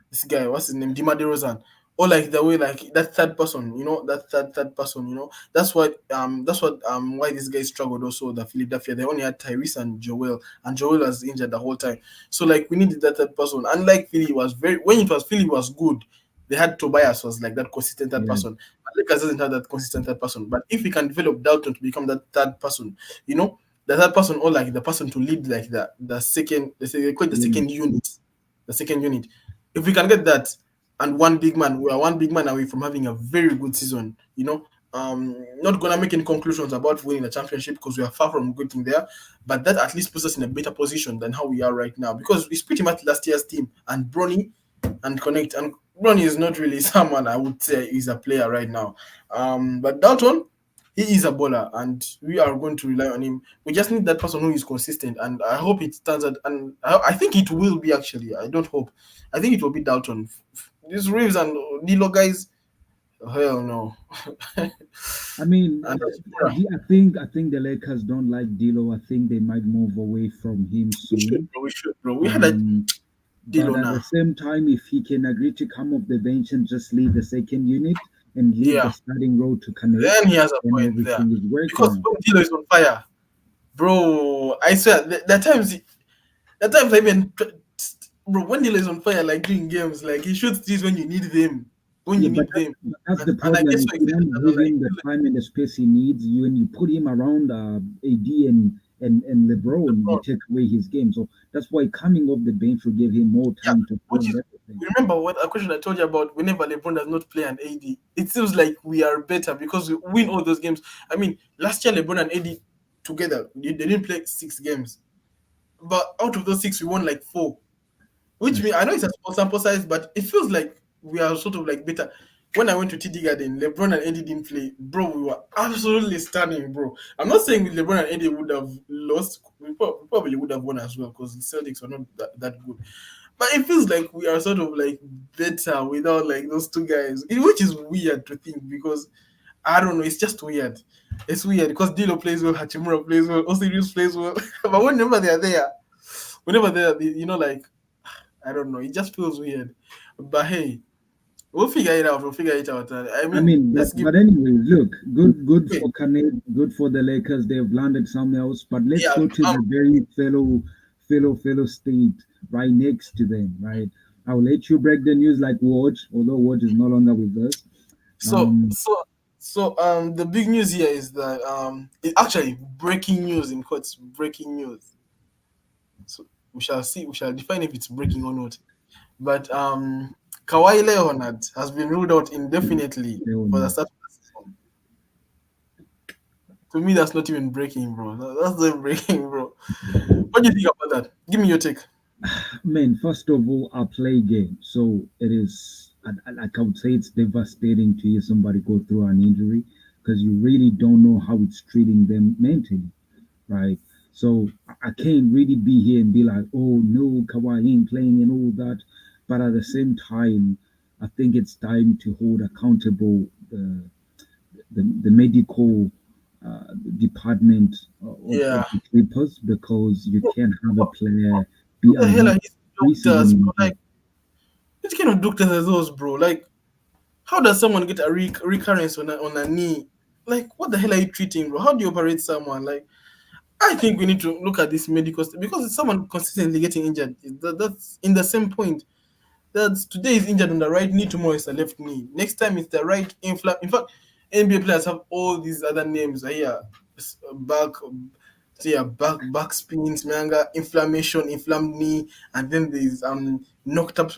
this guy, what's his name, Demar Derozan. Or like the way, like that third person, that third person. That's what why these guys struggled also. The Philadelphia, they only had Tyrese and Joel was injured the whole time. So like we needed that third person. Unlike Philly, was very when it was Philly was good. They had Tobias was like that consistent third yeah, person. But Lakers doesn't have that consistent third person. But if we can develop Dalton to become that third person, you know, the third person, or like the person to lead, like the second, they call it the unit. second unit, the second unit. If we can get that, and one big man, we are one big man away from having a very good season. Not gonna make any conclusions about winning the championship because we are far from getting there, but that at least puts us in a better position than how we are right now because it's pretty much last year's team and Bronny and Connect. And Bronny is not really someone I would say is a player right now. But Dalton, he is a bowler, and we are going to rely on him. We just need that person who is consistent, and I hope it turns out. And I think it will be actually. I don't hope. I think it will be Dalton. These Reeves and Lilo guys, hell no. And I mean, yeah, I think the Lakers don't like D'Lo. I think they might move away from him we should, soon. bro. We should, bro. We had a Um, but Dilo at the now. same time, if he can agree to come off the bench and just lead the second unit and leave the Yeah, starting role to Connect, then he has a then point there everything is working because out. when Dilo is on fire, bro. I swear, the times I even bro, when Dilo is on fire, like doing games, like he shoots these when you need them, when Yeah, you need them, that's the and I get problem. so If you excited don't that I'm give like, him the time and the space he needs, you and you put him around AD and LeBron, you bro, take away his game. So that's why coming off the bench will give him more yeah, time to which build is. everything. Remember what a question I told you about whenever LeBron does not play an AD, it seems like we are better because we win all those games. I mean, last year LeBron and AD together, they didn't play 6 games, but out of those 6, we won like 4. Which That's means I know it's a small sample size, but it feels like we are sort of like better. When I went to TD Garden, LeBron and Eddie didn't play. Bro, we were absolutely stunning, bro. I'm not saying LeBron and Eddie would have lost. We probably would have won as well because the Celtics are not that good. But it feels like we are sort of like better without like those two guys, which is weird to think because I don't know. It's just weird. It's weird because Dilo plays well, Hachimura plays well, Osiris plays well. But whenever they're there, like I don't know. It just feels weird. But hey, we'll figure it out. We'll figure it out. I I mean, mean, let's give. but anyway, look, good Wait, for Canade, good for the Lakers. They've landed somewhere else. But let's yeah, go to the very fellow state right next to them, right? I'll let you break the news like Woj, although Woj is no longer with us. so Um, so the big news here is that it actually breaking news in quotes, breaking news. So we shall see. We shall define if it's breaking or not. But Kawhi Leonard has been ruled out indefinitely for the Leonard. start of the season. To me, that's not even breaking, bro. That's not breaking, bro. What do you think about that? Give me your take. Man, first of all, I play games, so it is like I would say it's devastating to hear somebody go through an injury because you really don't know how it's treating them mentally, right? So I can't really be here and be like, oh no, Kawhi ain't playing and all that. But at the same time, I think it's time to hold accountable the medical department of Yeah. the Clippers because you Bro, can't have a what player be the hell are announced his preseason doctors, bro? injury. Like, which kind of doctors are those, bro? Like, how does someone get a recurrence on a knee? Like, what the hell are you treating, bro? How do you operate someone? Like, I think we need to look at this medical because it's someone consistently getting injured. That's in the same point. That today is injured on the right knee, tomorrow is the left knee. Next time it's the right inflam. In fact, NBA players have all these other names here. Back, so yeah, back spins, manga, inflammation, inflamed knee, and then there's knocked up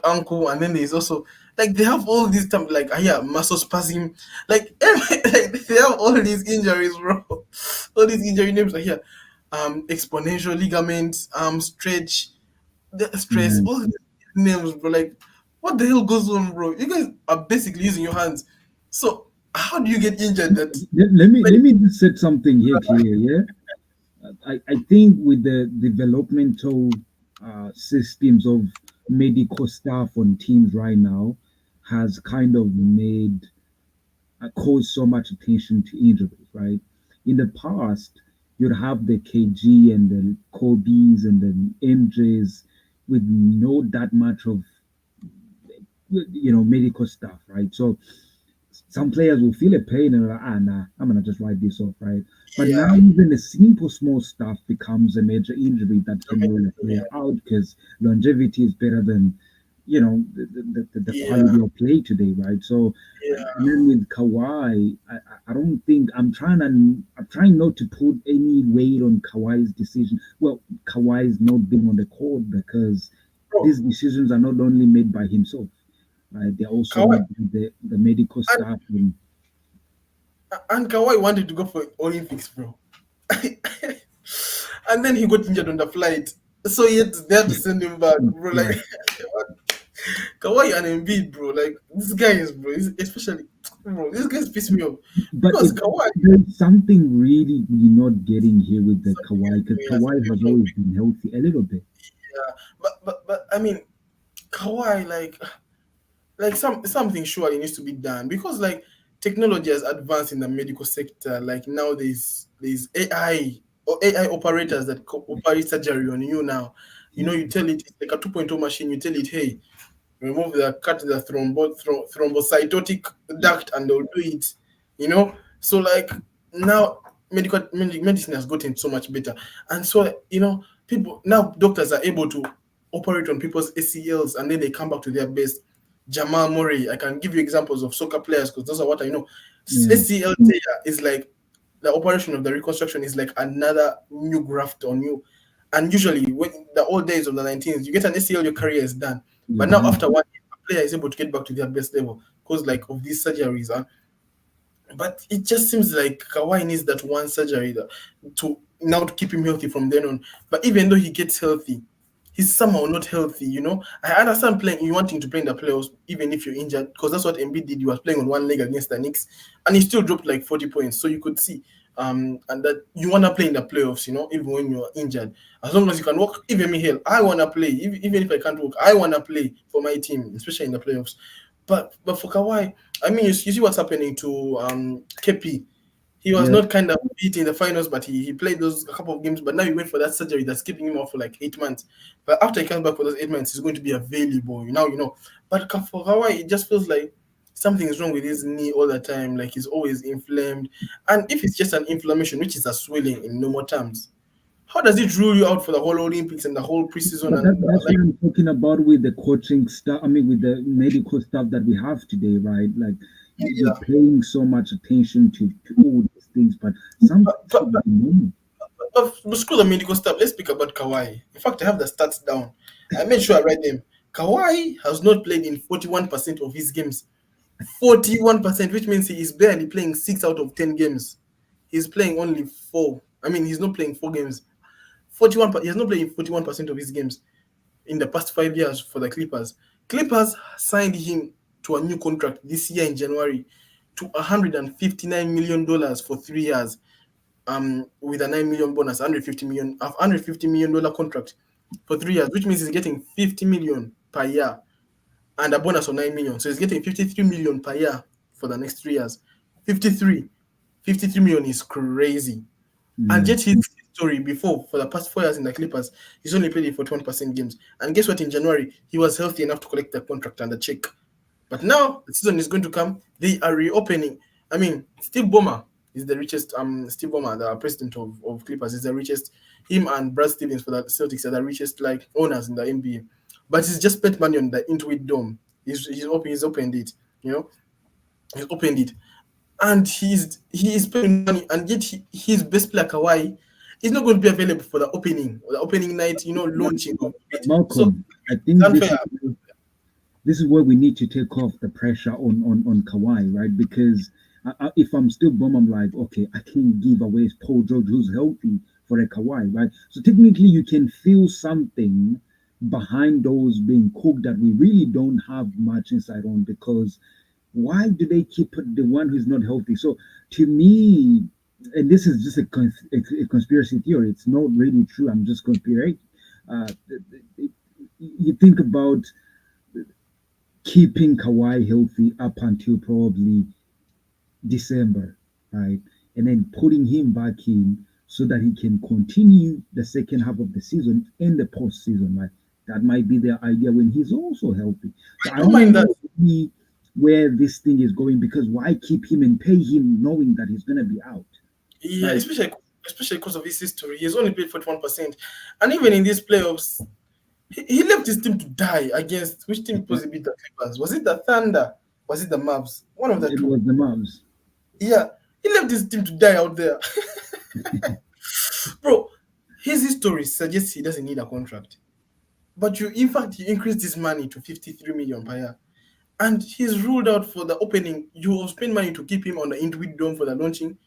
ankle, and then there's also like they have all these terms like yeah, muscle spasm, like, like they have all these injuries, bro. All these injury names are here. Exponential ligaments, stretch, the stress, Man, all these names, bro. Like, what the hell goes on, bro? You guys are basically using your hands. So how do you get injured? That let like, me just set something here clear. Yeah, I think with the developmental systems of medical staff on teams right now has kind of made caused so much attention to injuries, right? In the past, you'd have the KG and the Kobe's and the MJs with no that much of medical stuff, right? So some players will feel a pain and are like, nah, I'm gonna just write this off, right? But yeah, now even the simple small stuff becomes a major injury that I can mean, rule a player yeah, out because longevity is better than the yeah, quality of play today, right? So and yeah. then with Kawhi, I don't think I'm trying not to put any weight on Kawhi's decision. Well, Kawhi's not being on the court because Bro, these decisions are not only made by himself, right? They're also Kawhi made by the medical and, staff and and Kawhi wanted to go for Olympics, bro. And then he got injured on the flight. So they had to send him back, bro. Like yeah. Kawhi and Embiid, bro. Like this guy is, bro. Especially, bro. These guys piss me off But because Kawhi, there's something really we're not getting here with the something Kawhi because is Kawhi has wrong. always been healthy a little bit. Yeah, but I mean, Kawhi, like something surely needs to be done because like technology has advanced in the medical sector. Like now there's AI or AI operators that operate surgery on you now. You tell it it's like a 2.0 machine. You tell it, hey, cut the thrombocytotic duct, and they'll do it. So like now medicine has gotten so much better, and so people now doctors are able to operate on people's ACLs and then they come back to their best. Jamal Murray, I can give you examples of soccer players because those are what I know. Yeah, ACL tear is like the operation of the reconstruction is like another new graft on you. And usually, when the old days of the 19s, you get an ACL, your career is done. you're But now, done. after 1 year, a player is able to get back to their best level because like of these surgeries. But it just seems like Kawhi needs that one surgery to now to keep him healthy from then on. But even though he gets healthy, he's somehow not healthy. I understand playing you wanting to play in the playoffs even if you're injured because that's what Embiid did. He was playing on one leg against the Knicks and he still dropped like 40 points. So you could see and that you want to play in the playoffs, even when you're injured. As long as you can walk, even me hell, I want to play. Even if I can't walk, I want to play for my team, especially in the playoffs. But for Kawhi, I mean, you see what's happening to KP. He was Yeah, not kind of beat in the finals, but he played those a couple of games. But now he went for that surgery that's keeping him off for like 8 months. But after he comes back for those 8 months, he's going to be available. Now. But for Kawhi, it just feels like something is wrong with his knee all the time. Like he's always inflamed. And if it's just an inflammation, which is a swelling in normal terms, how does it rule you out for the whole Olympics and the whole preseason but and that's like what I'm talking about with the coaching stuff. I mean, with the medical stuff that we have today, right? Like we're yeah. paying so much attention to all these things, but some But, things but, should be known. but screw the medical stuff. Let's speak about Kawhi. In fact, I have the stats down. I made sure I read them. Kawhi has not played in 41% of his games. 41%, which means he is barely playing 6 out of 10 games. He's playing only four. I mean, he's not playing 4 games. 41. He has not played in 41% of his games in the past 5 years for the Clippers. Clippers signed him to a new contract this year in January to $159 million for 3 years with a 9 million bonus, 150 million contract for 3 years, which means he's getting 50 million per year and a bonus of 9 million. So he's getting 53 million per year for the next 3 years. 53, 53 million is crazy. And Yeah. yet his history before for the past 4 years in the Clippers, he's only played in 41% games. And guess what? In January, he was healthy enough to collect the contract and the check. But now the season is going to come. They are reopening. I mean, Steve Ballmer is the richest. Steve Ballmer, the president of Clippers, is the richest. Him and Brad Stevens for the Celtics are the richest like owners in the NBA. But he's just spent money on the Intuit Dome. He's opened it. You know, he's opened it, and he is spending money, and yet his best player Kawhi is not going to be available for the opening night. Launching of it. So Malcolm, I it's think unfair. this is where we need to take off the pressure on Kawhi, right? Because if I'm still bum, I'm like, okay, I can't give away Paul George who's healthy for a Kawhi, right? So technically, you can feel something behind those being cooked that we really don't have much insight on because why do they keep the one who's not healthy? So to me, and this is just a conspiracy theory. It's not really true. I'm just conspirating. You think about keeping Kawhi healthy up until probably December, right? And then putting him back in so that he can continue the second half of the season and the postseason, right? That might be their idea when he's also healthy. So I I don't don't mind that. know really where this thing is going because why keep him and pay him knowing that he's gonna be out? Yeah, Like especially because of his history. He's only played 41%. And even in these playoffs, he left his team to die against which team uh, possibly beat the Clippers? Was it the Thunder? Was it the Mavs? One of the it two. was the moms. Yeah, he left his team to die out there. Bro, his history suggests he doesn't need a contract. But in fact, you increased his money to 53 million per year. And he's ruled out for the opening. You will spend money to keep him on the Intuit Dome for the launching.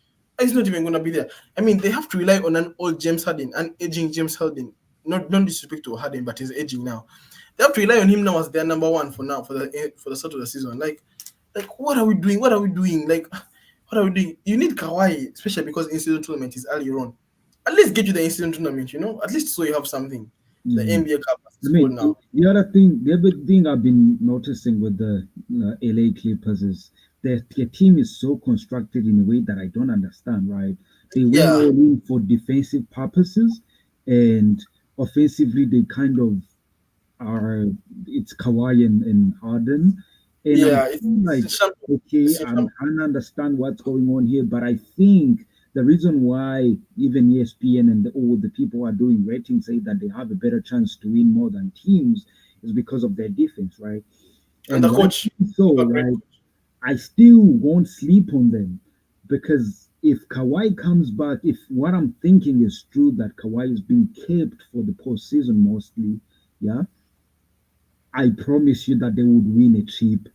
He's not even going to be there. I mean, they have to rely on an old James Harden, an aging James Harden. Not disrespect to Harden, but he's aging now. They have to rely on him now as their number one for now for the start of the season. Like what are we doing? What are we doing? Like what are we doing? You need Kawhi, especially because in-season tournament is earlier on. At least get you the in-season tournament. At least so you have something. The Yeah. NBA Cup I is called mean, now. the other thing I've been noticing with the LA Clippers is their team is so constructed in a way that I don't understand. Right? They went Yeah, all in for defensive purposes, and offensively they kind of are. It's Kawhi and Harden, and I'm yeah. It's, feeling it's like in shambles. okay, It's in I'm shambles. trying to understand what's going on here, but I think the reason why even ESPN and all the people who are doing ratings say that they have a better chance to win more than teams is because of their defense, right? And the And coach, rightfully so, a great right? coach. I still won't sleep on them because if Kawhi comes back, if what I'm thinking is true that Kawhi is being kept for the postseason mostly, yeah, I promise you that they would win a chip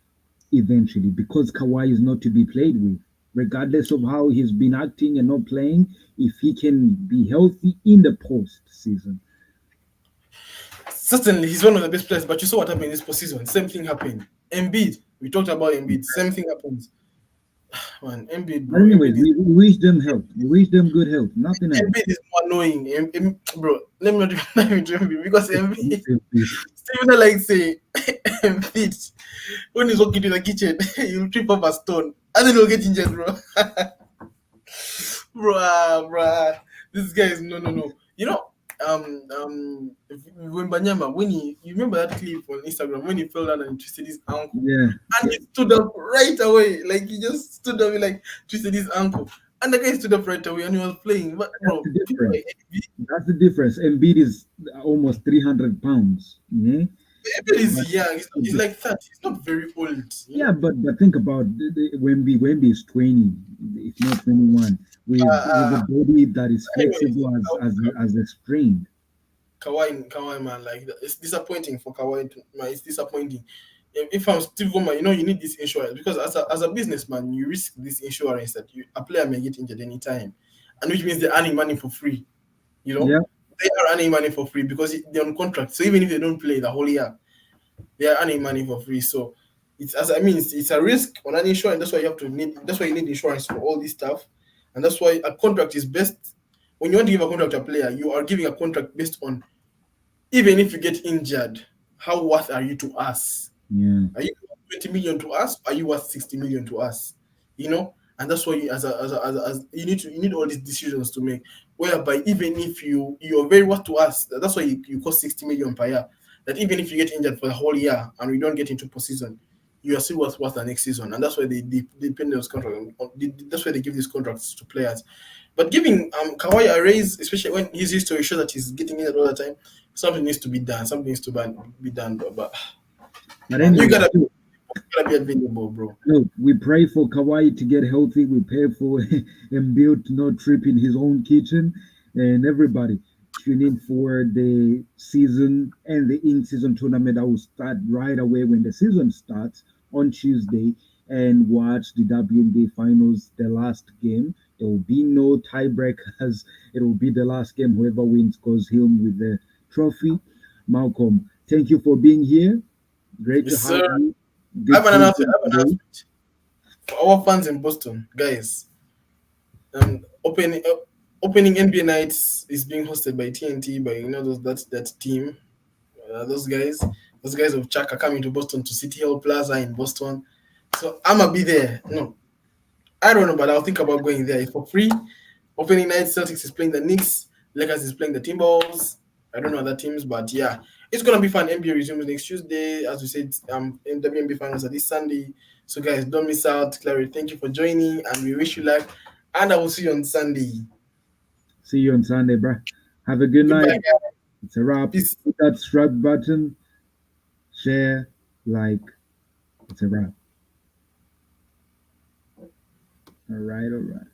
eventually because Kawhi is not to be played with. Regardless of how he's been acting and not playing, if he can be healthy in the postseason. Certainly, he's one of the best players. But you saw what happened in this postseason. Same thing happened. Embiid, we talked about Embiid. Same thing happens. Man, Embiid, But bro. anyways, we wish them health. We wish them good health. Nothing else. Embiid is more annoying. Bro, let me not even let me dream Embiid because Embiid, Steven like say Embiid when he's walking to the kitchen, he'll trip over a stone and then he'll get injured, bro. Bruh. This guy is no. You know, when Banyama, when you remember that clip on Instagram when he fell down and twisted his ankle, Yeah, and he stood up right away, like he just stood up, and, like twisted his ankle, and the guy stood up right away and he was playing. But that's bro, the people difference. like Embiid, That's the difference. Embiid is almost 300 pounds. Yeah, Embiid but is young. He's like 30. He's not very old. yeah, but think about Wemby. Wemby is 20, if not 21, with a Uh, body that is anyways, flexible as a spring. Kawhi, man, like it's disappointing for Kawhi. Man, it's disappointing. If I'm Steve Ballmer, you need this insurance because as a businessman, you risk this insurance that a player may get injured anytime, and which means they're earning money for free. You know, Yeah, they are earning money for free because they're on contract. So even if they don't play the whole year, they are earning money for free. So it's a risk on an insurance. That's why you have to need. That's why you need insurance for all this stuff, and that's why a contract is best. When you want to give a contract to a player, you are giving a contract based on even if you get injured, how worth are you to us? yeah, Are you worth 20 million to us? Are you worth 60 million to us? And that's why you, as you need all these decisions to make. Whereby even if you're very worth to us, that's why you cost 60 million per year. That even if you get injured for the whole year and we don't get into postseason, you are still worth the next season, and that's why they depend on those contracts. That's why they give these contracts to players. But giving Kawhi a raise, especially when his history shows that he's getting injured all the time, something needs to be done. Something needs to be done. But but man, anyway, gotta be available, bro. look, we pray for Kawhi to get healthy. We pray for Embiid to not trip in his own kitchen, and everybody tune in for the season and the in-season tournament that will start right away when the season starts on Tuesday, and watch the WNBA Finals, the last game. There will be no tiebreakers. It will be the last game. Whoever wins goes home with the trophy. Malcolm, thank you for being here. Great to Yes, have sir. you. I Good have an announcement. season I have an today. announcement for our fans in Boston, guys. Um, opening uh, opening NBA nights is being hosted by TNT, by that team, those guys. Those guys of Chuck are coming to Boston to City Hall Plaza in Boston. So I'ma be there. No, I don't know, but I'll think about going there. It's for free. Opening night, Celtics is playing the Knicks. Lakers is playing the Timberwolves. I don't know other teams, but yeah, it's gonna be fun. NBA resumes next Tuesday, as we said. In WNBA Finals are this Sunday. So guys, don't miss out. Clary, thank you for joining, and we wish you luck. And I will see you on Sunday. See you on Sunday, bruh. Have a good Goodbye, night. guys. It's a wrap. Peace. Hit that subscribe button, share, like. It's a wrap. All right, all right.